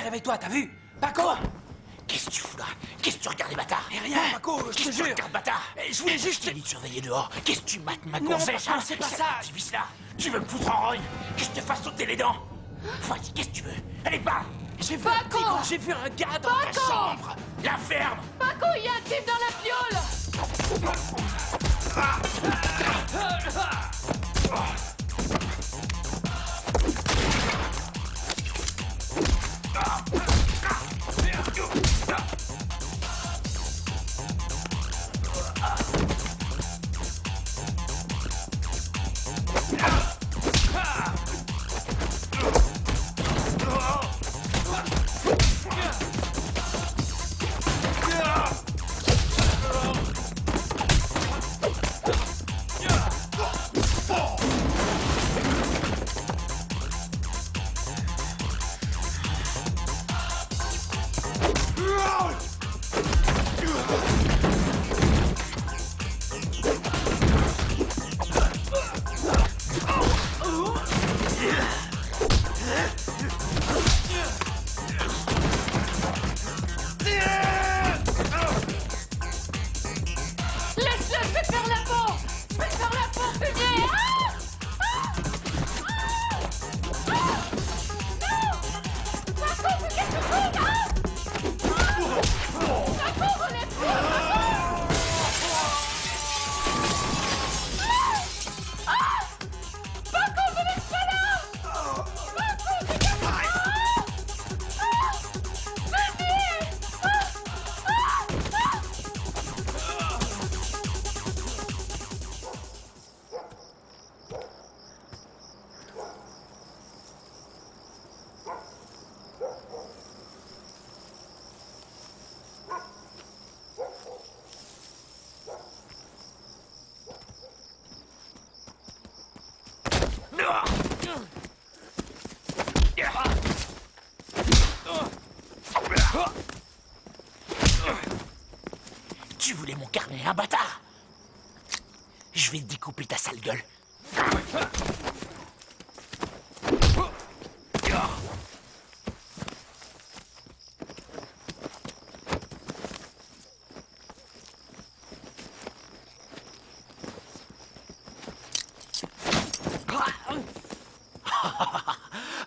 Réveille-toi, t'as vu? Paco! Qu'est-ce que tu fous là? Qu'est-ce que tu regardes, les bâtards? Rien, Paco, je te jure! Regarde, bâtard! Je voulais juste... Je t'ai dit de surveiller dehors. Qu'est-ce que tu mates ma gonzesse? Non, c'est pas ça! Tu vis là? Tu veux me foutre en rogne? Que je te fasse sauter les dents? Vas-y, qu'est-ce que tu veux? Allez, pas! J'ai vu un gars dans ta chambre! La ferme! Paco, il y a un type dans la fiole! Tu voulais mon carnet, un bâtard? Je vais te découper ta sale gueule.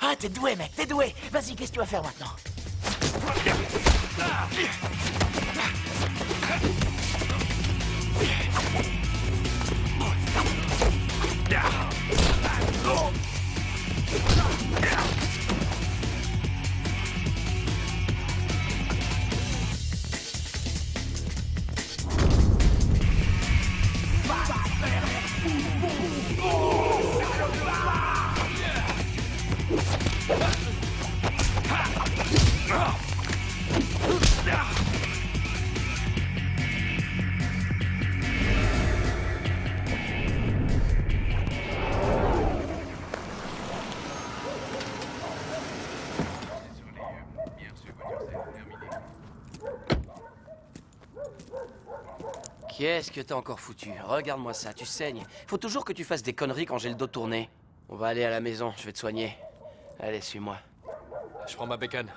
Ah, t'es doué, mec, t'es doué. Vas-y, qu'est-ce que tu vas faire maintenant? Qu'est-ce que t'as encore foutu? Regarde-moi ça, tu saignes. Faut toujours que tu fasses des conneries quand j'ai le dos tourné. On va aller à la maison, je vais te soigner. Allez, suis-moi. Je prends ma bécane.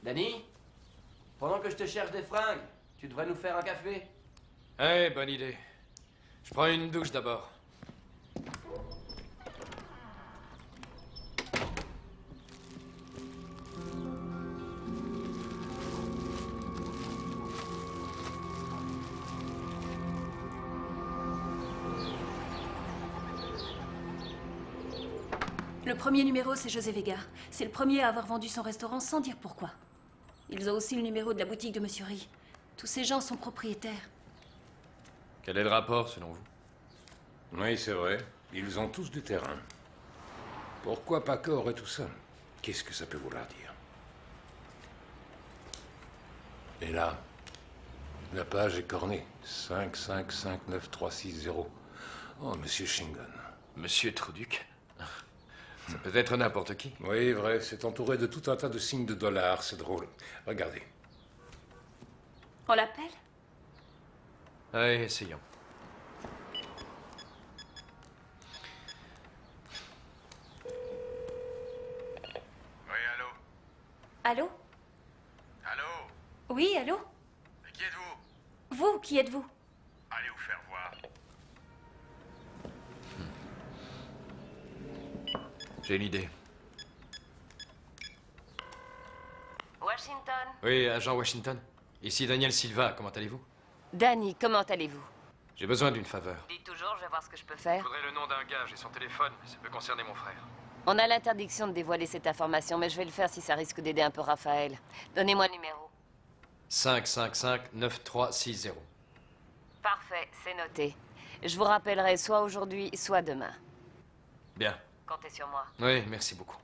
Danny? Pendant que je te cherche des fringues, tu devrais nous faire un café. Eh, bonne idée. Je prends une douche d'abord. Le premier numéro, c'est José Vega. C'est le premier à avoir vendu son restaurant sans dire pourquoi. Ils ont aussi le numéro de la boutique de Monsieur Ri. Tous ces gens sont propriétaires. Quel est le rapport, selon vous? Oui, c'est vrai. Ils ont tous du terrain. Pourquoi Paco aurait tout ça? Qu'est-ce que ça peut vouloir dire? Et là, la page est cornée. 5559360. Oh, Monsieur Shingon. Monsieur Truduc? Ça peut être n'importe qui. Oui, vrai. C'est entouré de tout un tas de signes de dollars. C'est drôle. Regardez. On l'appelle? Allez, essayons. Oui, allô? Allô? Allô? Oui, allô? Mais qui êtes-vous? Vous, qui êtes-vous? Allez vous faire voir. J'ai une idée. Washington? Oui, agent Washington. Ici Daniel Silva, comment allez-vous? Danny, comment allez-vous? J'ai besoin d'une faveur. Dites toujours, je vais voir ce que je peux faire. Faudrait le nom d'un gars, j'ai son téléphone, ça peut concerner mon frère. On a l'interdiction de dévoiler cette information, mais je vais le faire si ça risque d'aider un peu Raphaël. Donnez-moi le numéro. 555-9360. Parfait, c'est noté. Je vous rappellerai soit aujourd'hui, soit demain. Bien. Comptez sur moi. Oui, merci beaucoup.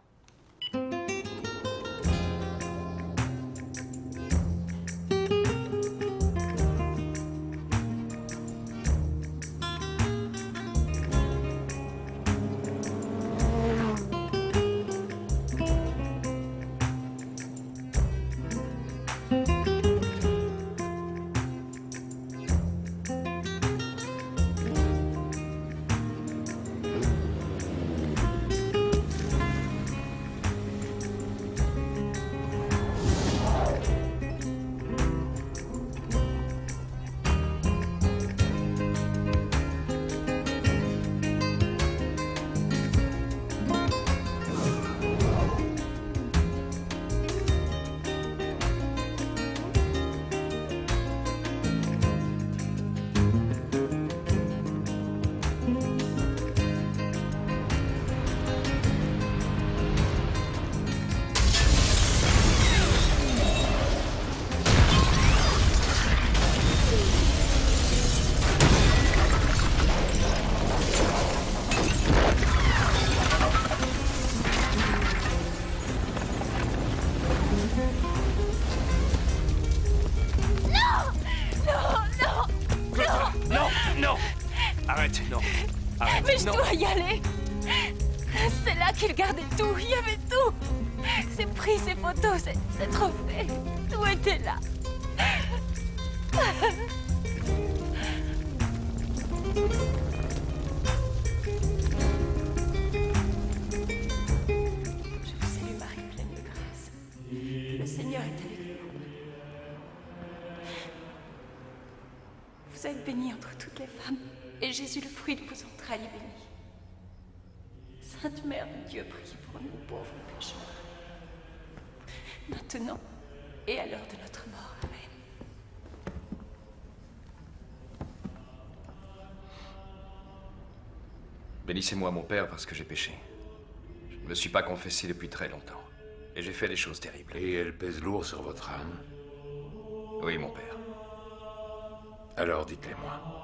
Arrête, non. Arrête, Mais je non. dois y aller. C'est là qu'il gardait tout. Il y avait tout. Ses prix, ses photos, ses trophées. Tout était là. Je vous salue, Marie, pleine de grâce. Le Seigneur est avec vous. Vous êtes bénie entre toutes les femmes, et Jésus, le fruit de vos entrailles, est béni. Sainte Mère de Dieu, priez pour nous pauvres pécheurs, maintenant et à l'heure de notre mort. Amen. Bénissez-moi, mon père, parce que j'ai péché. Je ne me suis pas confessé depuis très longtemps. Et j'ai fait des choses terribles. Et elles pèsent lourd sur votre âme? Oui, mon père. Alors dites-les-moi.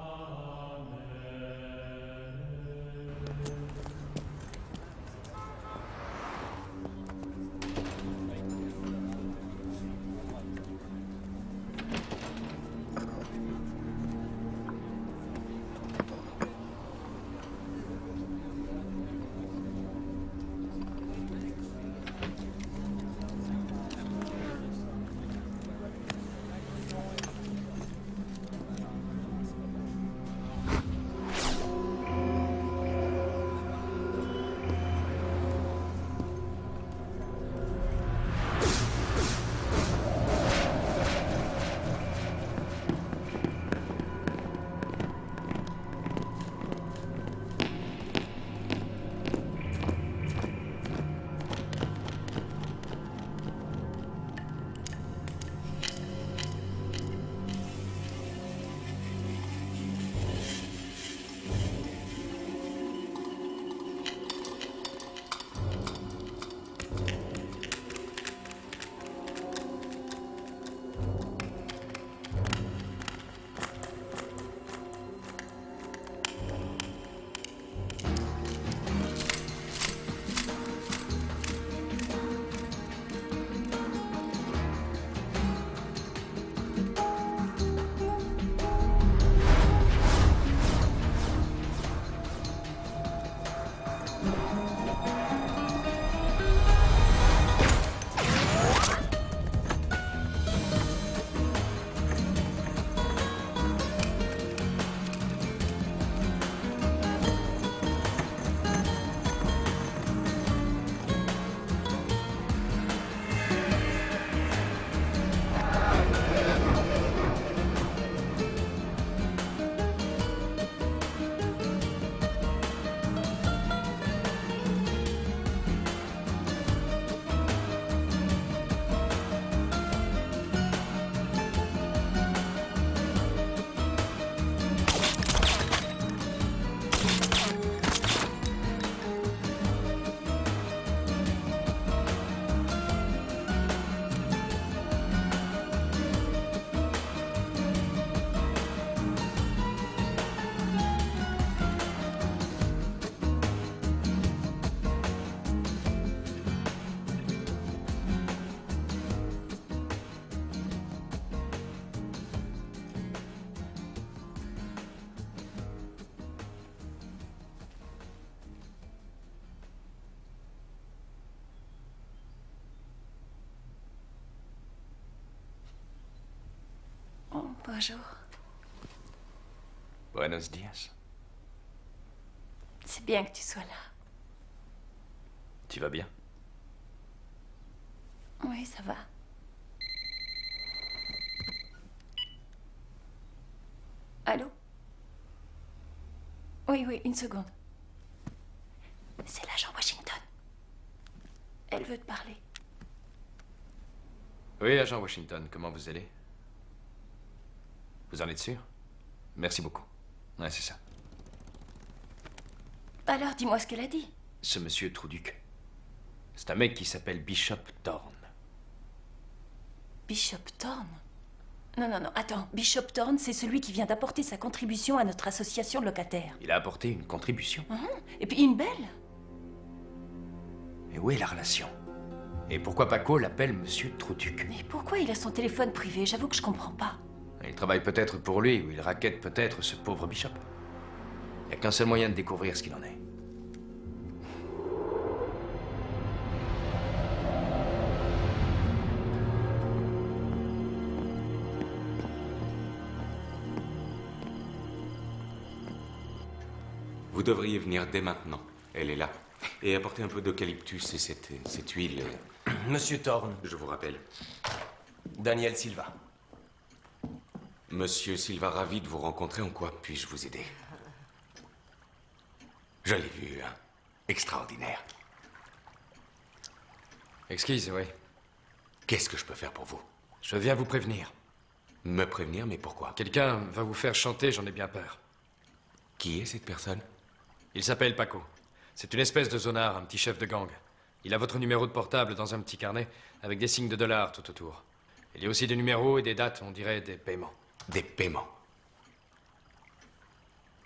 Oh, bonjour. Buenos dias. C'est bien que tu sois là. Tu vas bien? Oui, ça va. Allô? Oui, oui, une seconde. C'est l'agent Washington. Elle veut te parler. Oui, agent Washington, comment vous allez? Vous en êtes sûr? Merci beaucoup. Ouais, c'est ça. Alors, dis-moi ce qu'elle a dit. Ce monsieur Trouduc. C'est un mec qui s'appelle Bishop Thorne. Bishop Thorne? Non, non, non, attends. Bishop Thorne, c'est celui qui vient d'apporter sa contribution à notre association de locataires. Il a apporté une contribution. Et puis une belle. Et où est la relation? Et pourquoi Paco l'appelle monsieur Trouduc? Mais pourquoi il a son téléphone privé? J'avoue que je comprends pas. Il travaille peut-être pour lui, ou il raquette peut-être ce pauvre Bishop. Il n'y a qu'un seul moyen de découvrir ce qu'il en est. Vous devriez venir dès maintenant. Elle est là. Et apporter un peu d'eucalyptus et cette huile. Monsieur Thorne. Je vous rappelle. Daniel Silva. Monsieur Silva, ravi de vous rencontrer. En quoi puis-je vous aider? Je l'ai vu, hein. Extraordinaire. Exquise, oui. Qu'est-ce que je peux faire pour vous? Je viens vous prévenir. Me prévenir, mais pourquoi? Quelqu'un va vous faire chanter, j'en ai bien peur. Qui est cette personne? Il s'appelle Paco. C'est une espèce de zonard, un petit chef de gang. Il a votre numéro de portable dans un petit carnet avec des signes de dollars tout autour. Il y a aussi des numéros et des dates, on dirait des paiements. Des paiements?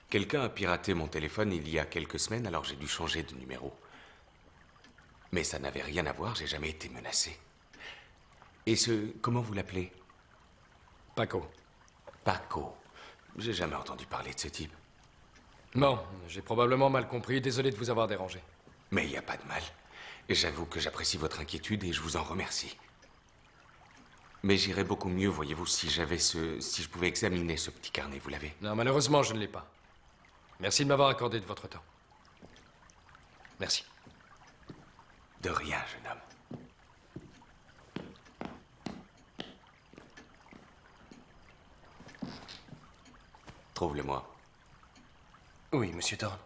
Quelqu'un a piraté mon téléphone il y a quelques semaines, alors j'ai dû changer de numéro. Mais ça n'avait rien à voir, j'ai jamais été menacé. Et comment vous l'appelez? Paco. Paco. J'ai jamais entendu parler de ce type. Non, j'ai probablement mal compris. Désolé de vous avoir dérangé. Mais il n'y a pas de mal. Et j'avoue que j'apprécie votre inquiétude et je vous en remercie. Mais j'irais beaucoup mieux, voyez-vous, si je pouvais examiner ce petit carnet, vous l'avez? Non, malheureusement, je ne l'ai pas. Merci de m'avoir accordé de votre temps. Merci. De rien, jeune homme. Trouve-le-moi. Oui, monsieur Thorne.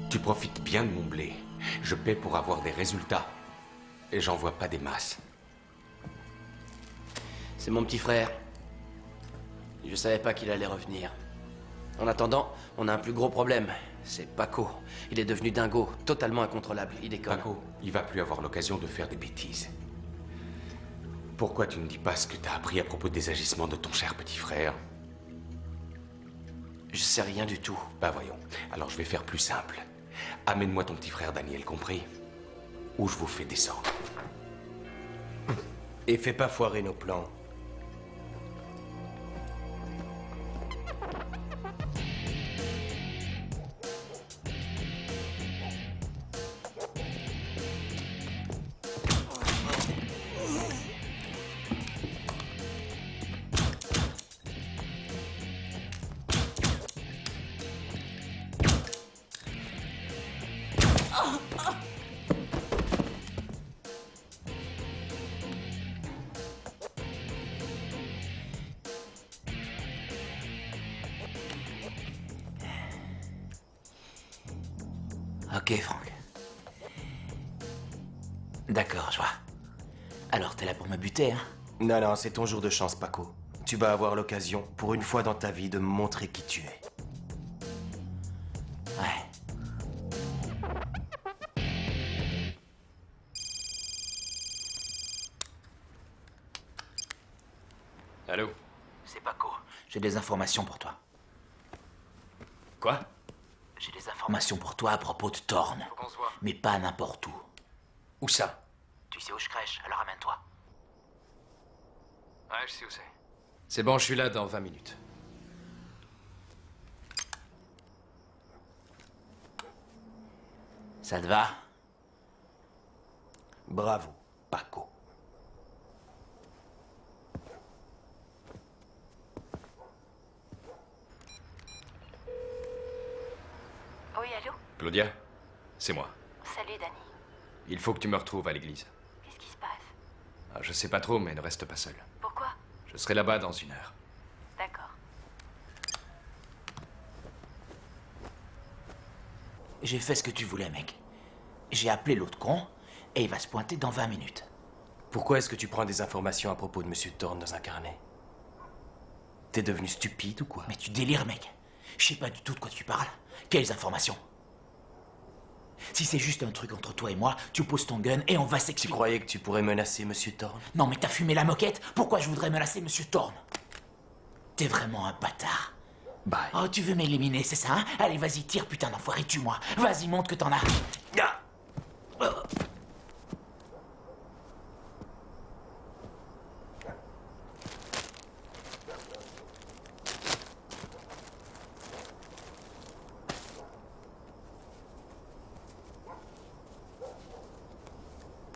Tu profites bien de mon blé. Je paie pour avoir des résultats. Et j'en vois pas des masses. C'est mon petit frère. Je savais pas qu'il allait revenir. En attendant, on a un plus gros problème. C'est Paco. Il est devenu dingo, totalement incontrôlable. Il déconne. Paco, il va plus avoir l'occasion de faire des bêtises. Pourquoi tu ne dis pas ce que t'as appris à propos des agissements de ton cher petit frère? Je sais rien du tout. Bah voyons. Alors je vais faire plus simple. Amène-moi ton petit frère Daniel, compris? Ou je vous fais descendre. Et fais pas foirer nos plans. Ok, Franck. D'accord, je vois. Alors, t'es là pour me buter, hein? Non, non, c'est ton jour de chance, Paco. Tu vas avoir l'occasion, pour une fois dans ta vie, de me montrer qui tu es. Ouais. Allô? C'est Paco. J'ai des informations pour toi. Quoi? J'ai des informations pour toi à propos de Thorne. Faut qu'on se voit. Mais pas n'importe où. Où ça? Tu sais où je crèche, alors amène-toi. Ouais, je sais où c'est. C'est bon, je suis là dans 20 minutes. Ça te va? Bravo, Paco. Oui, allô? Claudia? C'est moi. Salut, Danny. Il faut que tu me retrouves à l'église. Qu'est-ce qui se passe? Ah, je sais pas trop, mais ne reste pas seul. Pourquoi? Je serai là-bas dans 1 heure. D'accord. J'ai fait ce que tu voulais, mec. J'ai appelé l'autre con, et il va se pointer dans 20 minutes. Pourquoi est-ce que tu prends des informations à propos de Monsieur Thorne dans un carnet? T'es devenu stupide ou quoi? Mais tu délires, mec. Je sais pas du tout de quoi tu parles. Quelles informations? Si c'est juste un truc entre toi et moi, tu poses ton gun et on va s'expliquer. Tu croyais que tu pourrais menacer Monsieur Thorne? Non, mais t'as fumé la moquette. Pourquoi je voudrais menacer Monsieur Thorne? T'es vraiment un bâtard. Bye. Oh, tu veux m'éliminer, c'est ça, hein? Allez, vas-y, tire, putain d'enfoiré, tue-moi. Vas-y, montre que t'en as. Ah.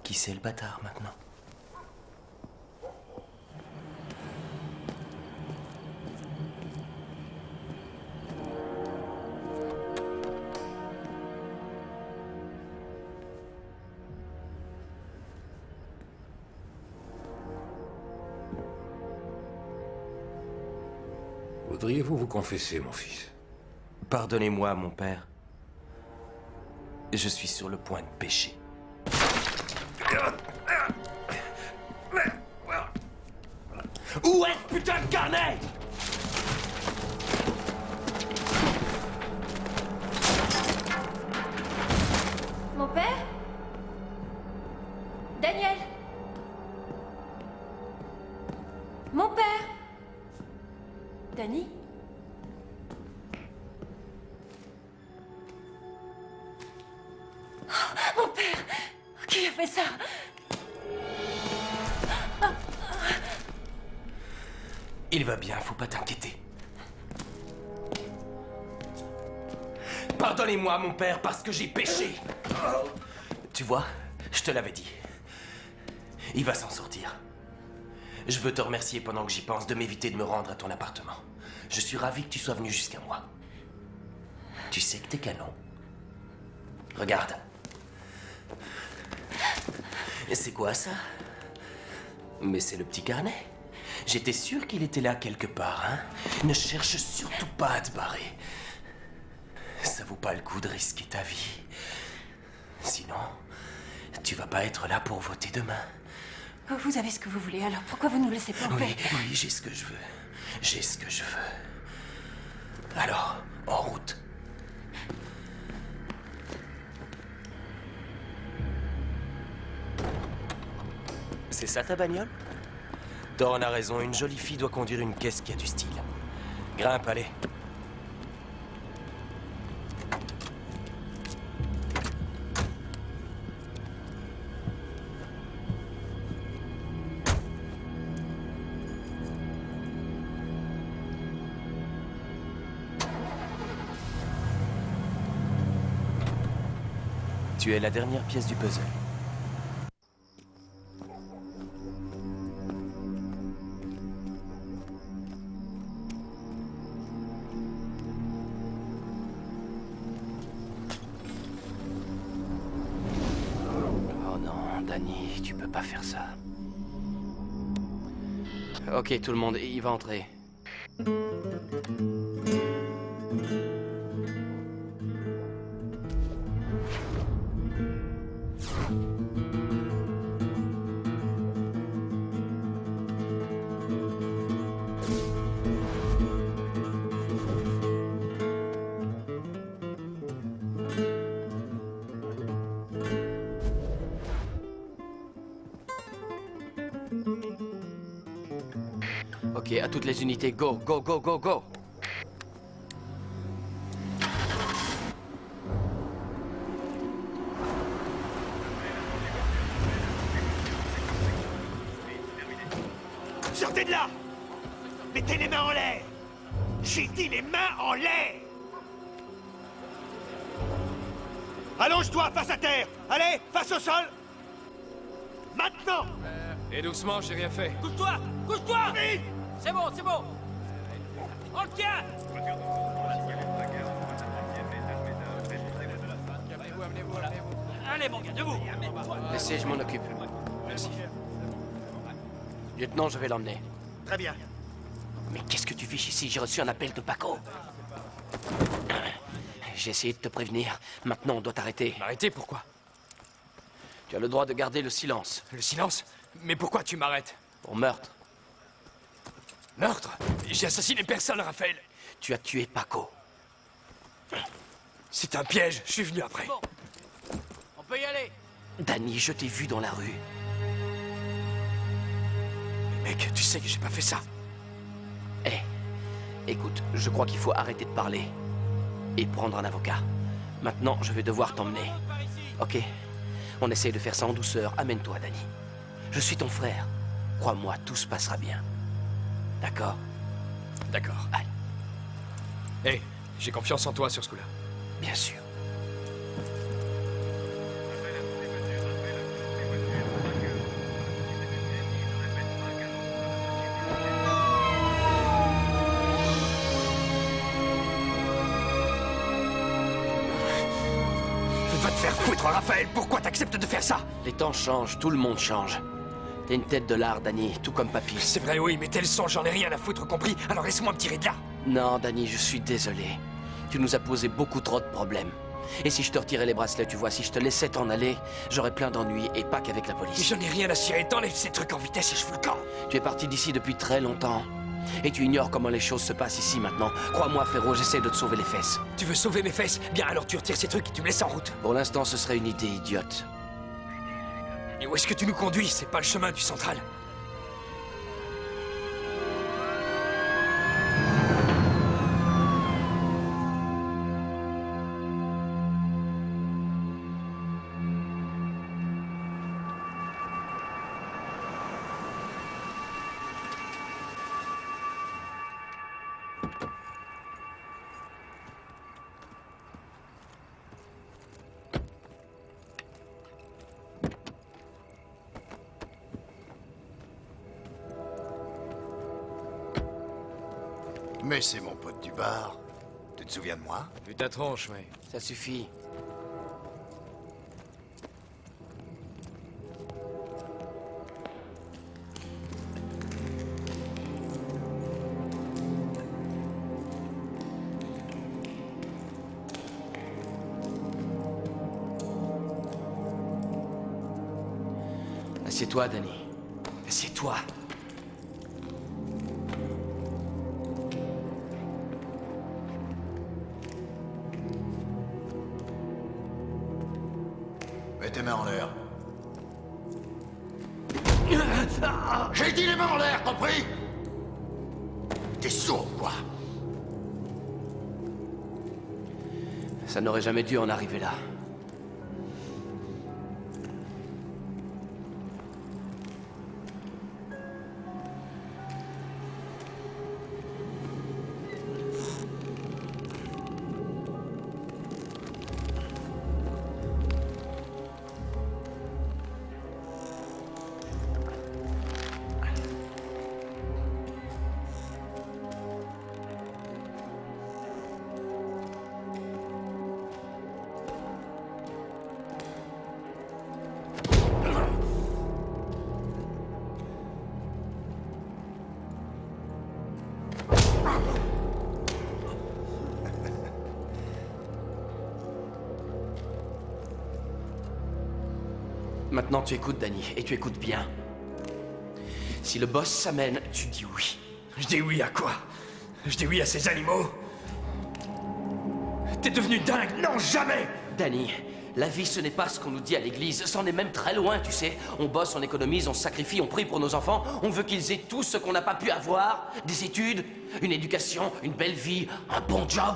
Qui c'est le bâtard maintenant? Voudriez-vous vous confesser, mon fils? Pardonnez-moi, mon père. Je suis sur le point de pécher. Où est ce putain de carnet? Mon père? Daniel? Mon père? Danny? Oh, mon père! Qui a fait ça? Il va bien, faut pas t'inquiéter. Pardonnez-moi, mon père, parce que j'ai péché. Tu vois, je te l'avais dit. Il va s'en sortir. Je veux te remercier pendant que j'y pense de m'éviter de me rendre à ton appartement. Je suis ravi que tu sois venu jusqu'à moi. Tu sais que t'es canon. Regarde. C'est quoi ça? Mais c'est le petit carnet. J'étais sûr qu'il était là quelque part, hein? Ne cherche surtout pas à te barrer. Ça vaut pas le coup de risquer ta vie. Sinon, tu vas pas être là pour voter demain. Vous avez ce que vous voulez, alors pourquoi vous nous laissez pas en paix? Oui, j'ai ce que je veux. J'ai ce que je veux. Alors, en route. C'est ça ta bagnole? Thorne a raison, une jolie fille doit conduire une caisse qui a du style. Grimpe, allez. Tu es la dernière pièce du puzzle. Oh non, Danny, tu peux pas faire ça. Ok, tout le monde, il va entrer. Ok, à toutes les unités, go, go, go, go, go! Sortez de là! Mettez les mains en l'air! J'ai dit les mains en l'air! Allonge-toi face à terre! Allez, face au sol! Maintenant! Et doucement, j'ai rien fait. Couche-toi! Couche-toi! Vite! C'est bon, c'est bon! On le tient! Allez, mon gars, debout! Laissez, je m'en occupe. Merci. Lieutenant, je vais l'emmener. Très bien. Mais qu'est-ce que tu fiches ici? J'ai reçu un appel de Paco. J'ai essayé de te prévenir. Maintenant, on doit t'arrêter. M'arrêter, pourquoi? Tu as le droit de garder le silence. Le silence? Mais pourquoi tu m'arrêtes? Pour meurtre. Meurtre? J'ai assassiné personne, Raphaël. Tu as tué Paco. C'est un piège, je suis venu après. Bon. On peut y aller. Danny, je t'ai vu dans la rue. Mais mec, tu sais que j'ai pas fait ça. Écoute, je crois qu'il faut arrêter de parler. Et prendre un avocat. Maintenant, je vais devoir t'emmener. Ok? On essaye de faire ça en douceur. Amène-toi, Danny. Je suis ton frère. Crois-moi, tout se passera bien. D'accord? D'accord. Allez. Hey, j'ai confiance en toi sur ce coup-là. Bien sûr. Va te faire foutre, Raphaël. Pourquoi t'acceptes de faire ça? Les temps changent, tout le monde change. T'es une tête de lard, Danny, tout comme papy. C'est vrai, oui, mais tel son, j'en ai rien à foutre, compris? Alors laisse-moi me tirer de là. Non, Danny, je suis désolé. Tu nous as posé beaucoup trop de problèmes. Et si je te retirais les bracelets, tu vois, si je te laissais t'en aller, j'aurais plein d'ennuis et pas qu'avec la police. J'en ai rien à cirer, t'enlèves ces trucs en vitesse et je fous le camp. Tu es parti d'ici depuis très longtemps. Et tu ignores comment les choses se passent ici maintenant. Crois-moi, frérot, j'essaie de te sauver les fesses. Tu veux sauver mes fesses? Bien, alors tu retires ces trucs et tu me laisses en route. Pour l'instant, ce serait une idée idiote. Et où est-ce que tu nous conduis? C'est pas le chemin du central. Mais c'est mon pote du bar. Tu te souviens de moi? Vu ta tronche, oui. Ça suffit. Assieds-toi, Danny. Assieds-toi. Mets tes mains en l'air. J'ai dit les mains en l'air, compris? T'es sourd, quoi? Ça n'aurait jamais dû en arriver là. Maintenant, tu écoutes, Danny, et tu écoutes bien. Si le boss s'amène, tu dis oui. Je dis oui à quoi? Je dis oui à ces animaux? T'es devenu dingue? Non, jamais! Danny, la vie, ce n'est pas ce qu'on nous dit à l'église. C'en est même très loin, tu sais. On bosse, on économise, on se sacrifie, on prie pour nos enfants. On veut qu'ils aient tout ce qu'on n'a pas pu avoir. Des études, une éducation, une belle vie, un bon job.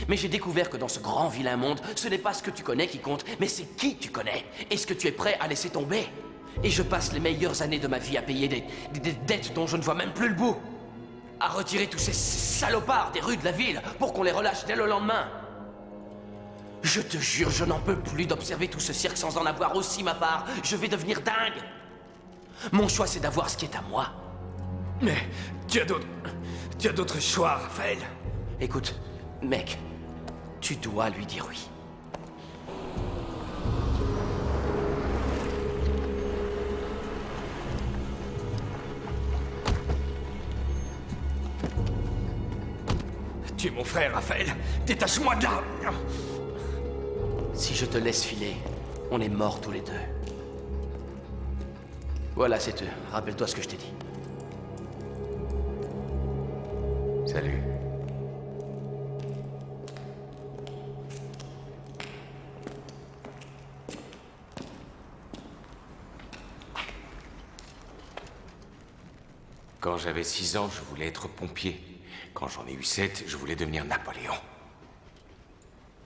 Mais j'ai découvert que dans ce grand vilain monde, ce n'est pas ce que tu connais qui compte, mais c'est qui tu connais. Est-ce que tu es prêt à laisser tomber? Et je passe les meilleures années de ma vie à payer des dettes dont je ne vois même plus le bout. À retirer tous ces salopards des rues de la ville pour qu'on les relâche dès le lendemain. Je te jure, je n'en peux plus d'observer tout ce cirque sans en avoir aussi ma part. Je vais devenir dingue. Mon choix, c'est d'avoir ce qui est à moi. Mais tu as d'autres choix, Raphaël. Écoute, mec, tu dois lui dire oui. Tu es mon frère, Raphaël. Détache-moi de là. Si je te laisse filer, On est morts tous les deux. Voilà, c'est tout. Rappelle-toi ce que je t'ai dit. Salut. Quand j'avais 6 ans, je voulais être pompier. Quand j'en ai eu 7, je voulais devenir Napoléon.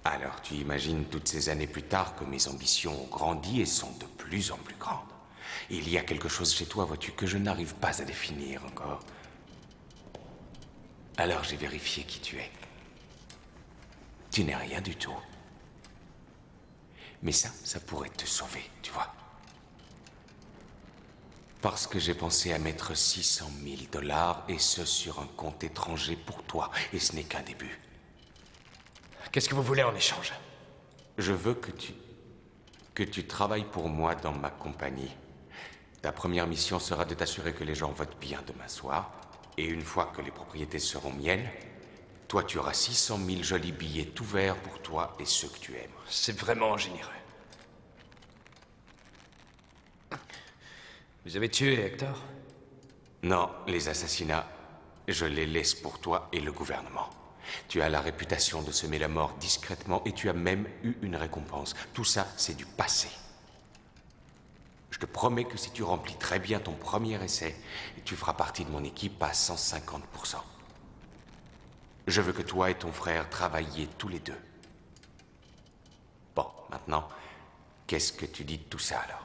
Alors tu imagines toutes ces années plus tard que mes ambitions ont grandi et sont de plus en plus grandes. Il y a quelque chose chez toi, vois-tu, que je n'arrive pas à définir encore. Alors j'ai vérifié qui tu es. Tu n'es rien du tout. Mais ça pourrait te sauver, tu vois. Parce que j'ai pensé à mettre 600 000 $ et ce sur un compte étranger pour toi. Et ce n'est qu'un début. Qu'est-ce que vous voulez en échange? Je veux que tu travailles pour moi dans ma compagnie. Ta première mission sera de t'assurer que les gens votent bien demain soir. Et une fois que les propriétés seront miennes, toi tu auras 600 000 jolis billets tout verts pour toi et ceux que tu aimes. C'est vraiment généreux. Vous avez tué Hector? Non, les assassinats, je les laisse pour toi et le gouvernement. Tu as la réputation de semer la mort discrètement et tu as même eu une récompense. Tout ça, c'est du passé. Je te promets que si tu remplis très bien ton premier essai, tu feras partie de mon équipe à 150%. Je veux que toi et ton frère travailliez tous les deux. Bon, maintenant, qu'est-ce que tu dis de tout ça alors?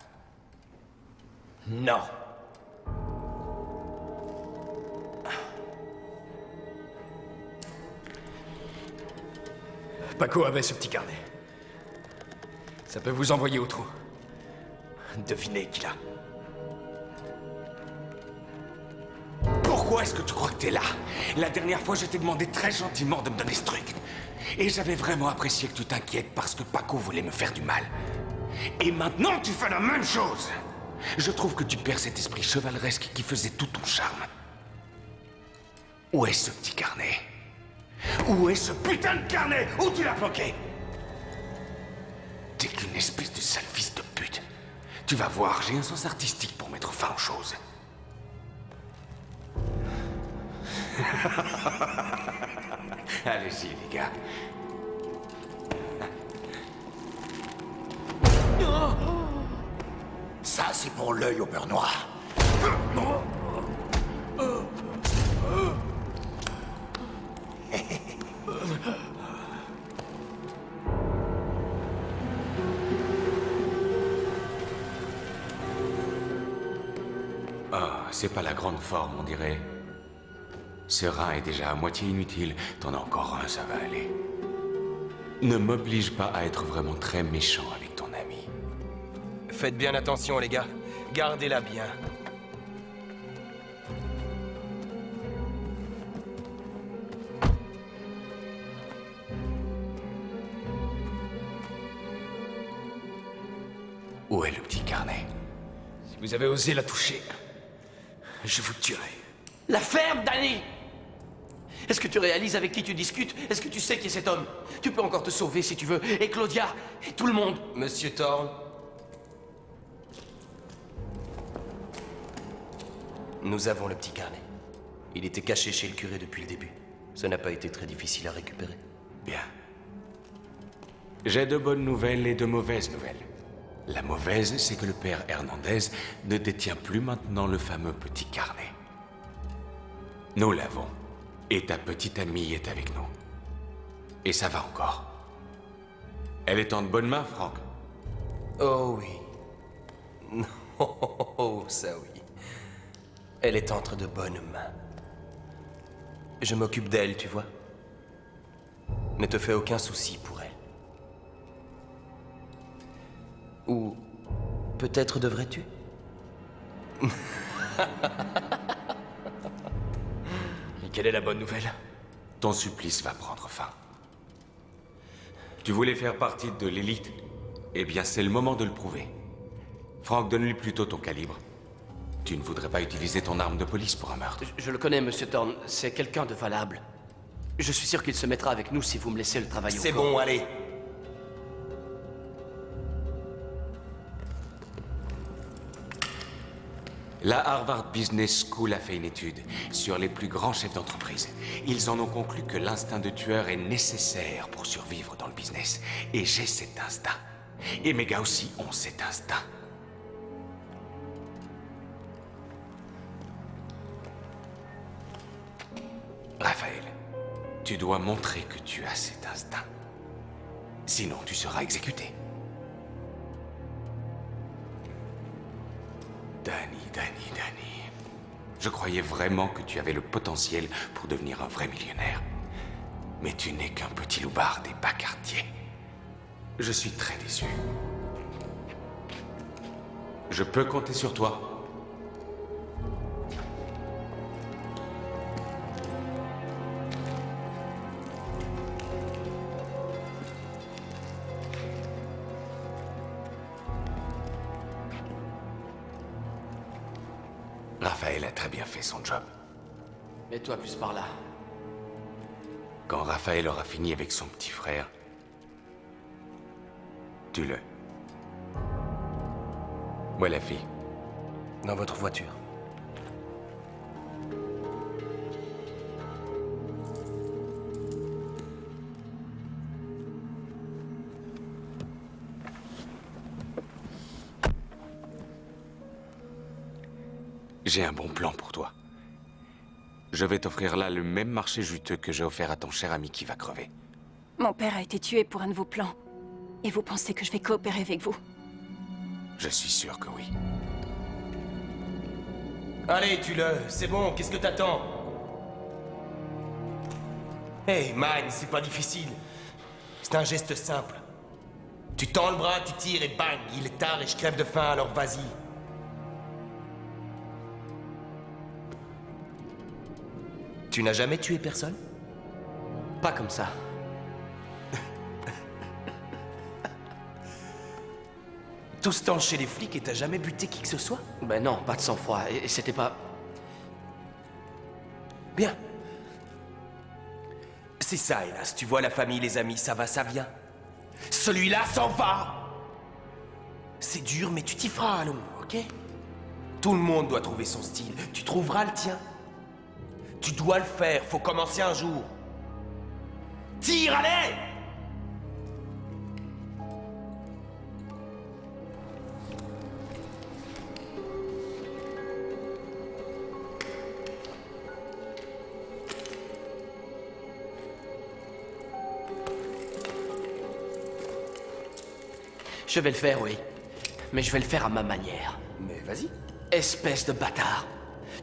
Non. Paco avait ce petit carnet. Ça peut vous envoyer au trou. Devinez qui l'a. Pourquoi est-ce que tu crois que t'es là? La dernière fois, je t'ai demandé très gentiment de me donner ce truc. Et j'avais vraiment apprécié que tu t'inquiètes parce que Paco voulait me faire du mal. Et maintenant, tu fais la même chose. Je trouve que tu perds cet esprit chevaleresque qui faisait tout ton charme. Où est ce petit carnet? Où est ce putain de carnet? Où tu l'as planqué? T'es qu'une espèce de sale fils de pute. Tu vas voir, j'ai un sens artistique pour mettre fin aux choses. Allez-y, les gars. Ça, c'est pour l'œil au beurre noir. Ah, c'est pas la grande forme, on dirait. Ce rein est déjà à moitié inutile. T'en as encore un, ça va aller. Ne m'oblige pas à être vraiment très méchant avec ton ami. Faites bien attention, les gars. Gardez-la bien. Où est le petit carnet? Si vous avez osé la toucher, je vous tuerai. La ferme, Danny! Est-ce que tu réalises avec qui tu discutes? Est-ce que tu sais qui est cet homme? Tu peux encore te sauver si tu veux. Et Claudia, et tout le monde. Monsieur Thorne. Nous avons le petit carnet. Il était caché chez le curé depuis le début. Ça n'a pas été très difficile à récupérer. Bien. J'ai de bonnes nouvelles et de mauvaises nouvelles. La mauvaise, c'est que le père Hernandez ne détient plus maintenant le fameux petit carnet. Nous l'avons. Et ta petite amie est avec nous. Et ça va encore. Elle est en de bonnes mains, Franck? Oh oui. Oh, ça oui. Elle est entre de bonnes mains. Je m'occupe d'elle, tu vois. Ne te fais aucun souci pour elle. Ou peut-être devrais-tu? Et quelle est la bonne nouvelle? Ton supplice va prendre fin. Tu voulais faire partie de l'élite? Eh bien, c'est le moment de le prouver. Franck, donne-lui plutôt ton calibre. Tu ne voudrais pas utiliser ton arme de police pour un meurtre? Je le connais, Monsieur Thorne. C'est quelqu'un de valable. Je suis sûr qu'il se mettra avec nous si vous me laissez le travail au corps. C'est bon, allez. La Harvard Business School a fait une étude sur les plus grands chefs d'entreprise. Ils en ont conclu que l'instinct de tueur est nécessaire pour survivre dans le business. Et j'ai cet instinct. Et mes gars aussi ont cet instinct. Raphaël, tu dois montrer que tu as cet instinct. Sinon, tu seras exécuté. Danny. Je croyais vraiment que tu avais le potentiel pour devenir un vrai millionnaire. Mais tu n'es qu'un petit loupard des bas quartiers. Je suis très déçu. Je peux compter sur toi. Raphaël a très bien fait son job. Mets-toi plus par là. Quand Raphaël aura fini avec son petit frère, tue-le. Où est la fille? Dans votre voiture. J'ai un bon plan pour toi. Je vais t'offrir là le même marché juteux que j'ai offert à ton cher ami qui va crever. Mon père a été tué pour un de vos plans. Et vous pensez que je vais coopérer avec vous? Je suis sûr que oui. Allez, tue-le, c'est bon, qu'est-ce que t'attends? Hey, Mine, c'est pas difficile. C'est un geste simple. Tu tends le bras, tu tires et bang, il est tard et je crève de faim, alors vas-y. Tu n'as jamais tué personne? Pas comme ça. Tout ce temps chez les flics et t'as jamais buté qui que ce soit? Ben non, pas de sang-froid. Et c'était pas... Bien. C'est ça, hélas. Tu vois, la famille, les amis, ça va, ça vient. Celui-là s'en va. C'est dur, mais tu t'y feras, allons, ok? Tout le monde doit trouver son style. Tu trouveras le tien. Tu dois le faire, faut commencer un jour. Tire, allez! Je vais le faire, oui. Mais je vais le faire à ma manière. Mais vas-y. Espèce de bâtard.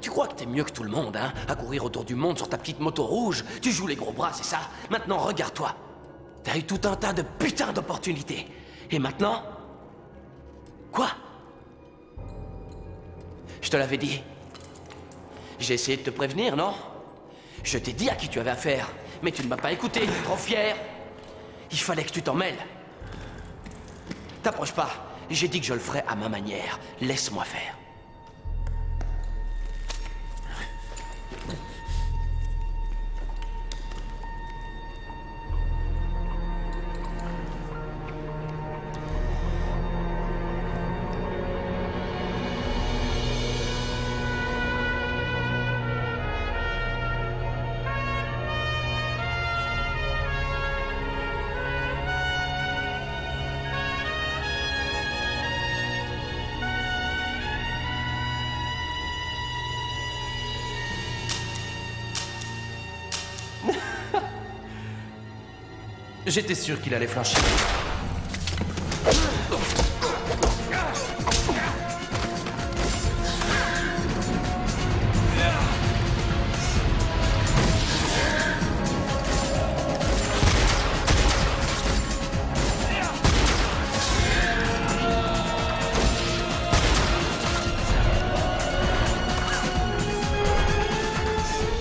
Tu crois que t'es mieux que tout le monde, hein? À courir autour du monde sur ta petite moto rouge. Tu joues les gros bras, c'est ça? Maintenant, regarde-toi. T'as eu tout un tas de putains d'opportunités. Et maintenant? Quoi? Je te l'avais dit. J'ai essayé de te prévenir, non? Je t'ai dit à qui tu avais affaire. Mais tu ne m'as pas écouté, trop fier. Il fallait que tu t'en mêles. T'approches pas. J'ai dit que je le ferais à ma manière. Laisse-moi faire. J'étais sûr qu'il allait flancher.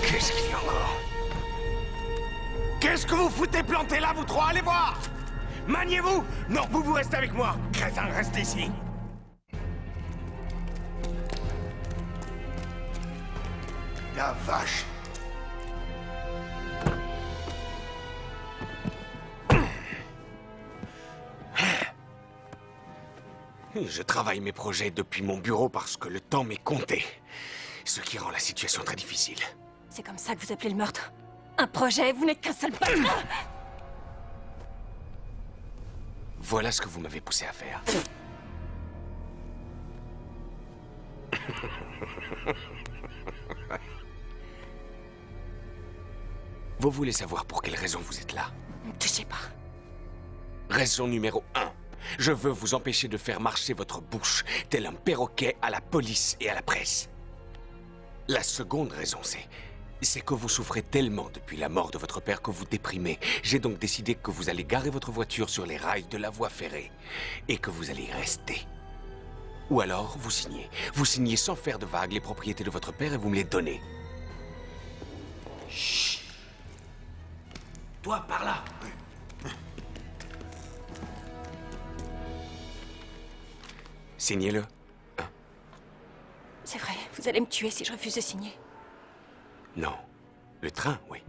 Qu'est-ce qu'il y a encore? Qu'est-ce que vous foutez planté là, vous trois? Allez voir! Maniez-vous! Non, vous restez avec moi! Crétin, restez ici! La vache! Je travaille mes projets depuis mon bureau parce que le temps m'est compté. Ce qui rend la situation très difficile. C'est comme ça que vous appelez le meurtre? Un projet, vous n'êtes qu'un seul bâtard. Voilà ce que vous m'avez poussé à faire. Vous voulez savoir pour quelle raison vous êtes là? Ne me touchez pas. Raison numéro 1. Je veux vous empêcher de faire marcher votre bouche, tel un perroquet à la police et à la presse. La seconde raison, c'est que vous souffrez tellement depuis la mort de votre père que vous déprimez. J'ai donc décidé que vous allez garer votre voiture sur les rails de la voie ferrée et que vous allez y rester. Ou alors, vous signez. Vous signez sans faire de vagues les propriétés de votre père et vous me les donnez. Chut. Toi, par là. Signez-le. C'est vrai, vous allez me tuer si je refuse de signer. Non. Le train, oui.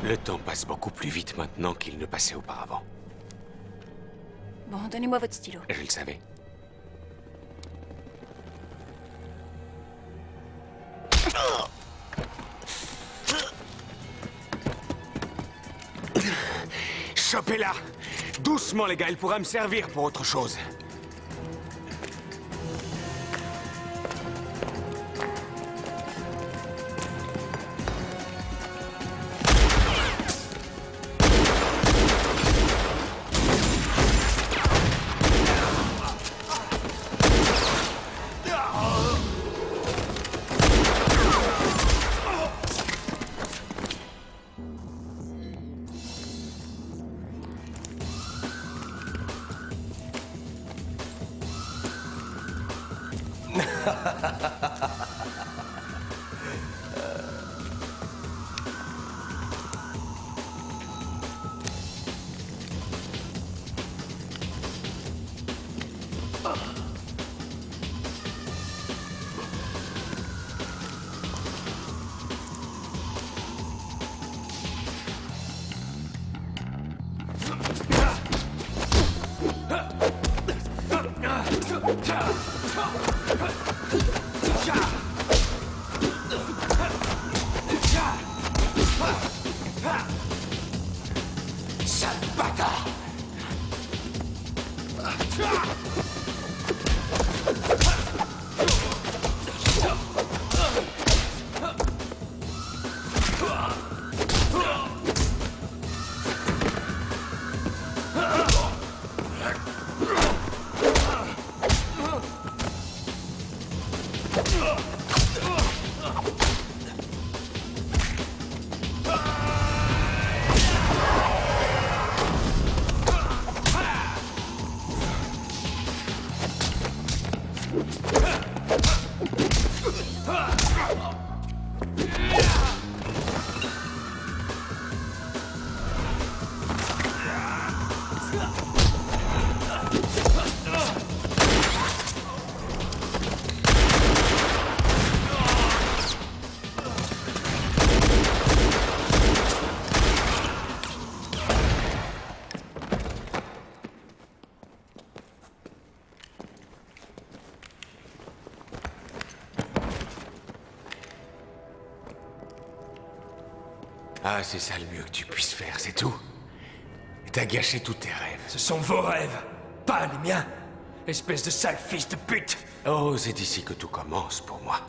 Le temps passe beaucoup plus vite maintenant qu'il ne passait auparavant. Bon, donnez-moi votre stylo. Je le savais. Chopez-la! Doucement, les gars, elle pourra me servir pour autre chose. Ah, c'est ça le mieux que tu puisses faire, c'est tout. T'as gâché tous tes rêves. Ce sont vos rêves, pas les miens. Espèce de sale fils de pute. Oh, c'est ici que tout commence pour moi.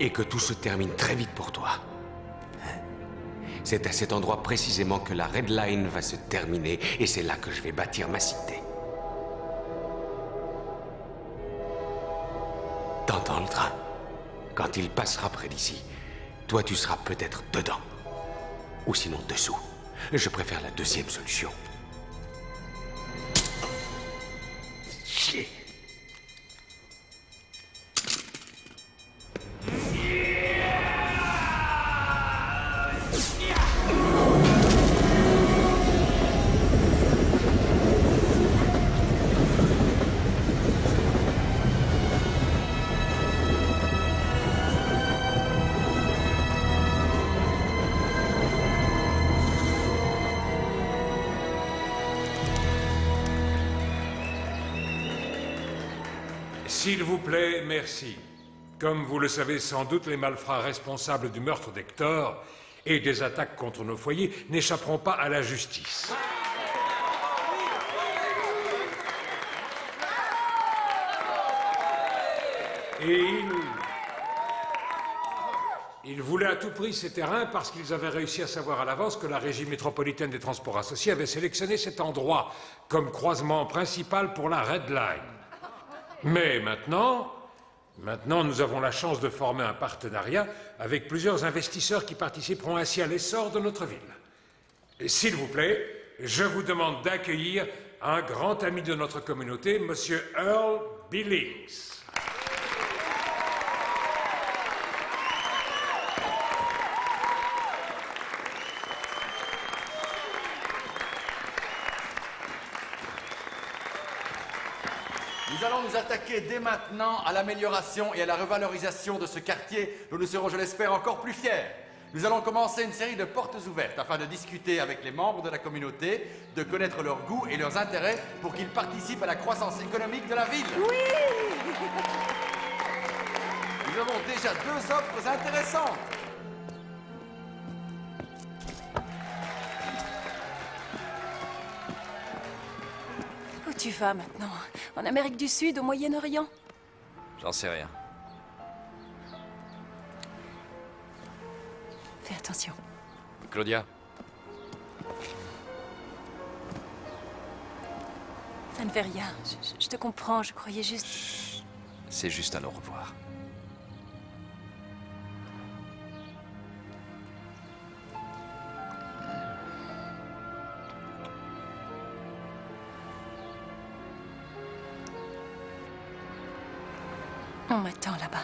Et que tout se termine très vite pour toi. C'est à cet endroit précisément que la Red Line va se terminer, et c'est là que je vais bâtir ma cité. T'entends le train? Quand il passera près d'ici, toi tu seras peut-être dedans. Ou sinon dessous. Je préfère la deuxième solution. Chier. S'il vous plaît, merci. Comme vous le savez sans doute, les malfrats responsables du meurtre d'Hector et des attaques contre nos foyers n'échapperont pas à la justice. Et ils voulaient à tout prix ces terrains parce qu'ils avaient réussi à savoir à l'avance que la Régie métropolitaine des transports associés avait sélectionné cet endroit comme croisement principal pour la Red Line. Mais maintenant, nous avons la chance de former un partenariat avec plusieurs investisseurs qui participeront ainsi à l'essor de notre ville. S'il vous plaît, je vous demande d'accueillir un grand ami de notre communauté, Monsieur Earl Billings. Nous allons nous attaquer dès maintenant à l'amélioration et à la revalorisation de ce quartier dont nous serons, je l'espère, encore plus fiers. Nous allons commencer une série de portes ouvertes afin de discuter avec les membres de la communauté, de connaître leurs goûts et leurs intérêts pour qu'ils participent à la croissance économique de la ville. Oui! Nous avons déjà 2 offres intéressantes. Où tu vas maintenant? En Amérique du Sud, au Moyen-Orient? J'en sais rien. Fais attention. Claudia, Ça ne fait rien. Je te comprends, je croyais juste... c'est juste un au revoir. On m'attend là-bas.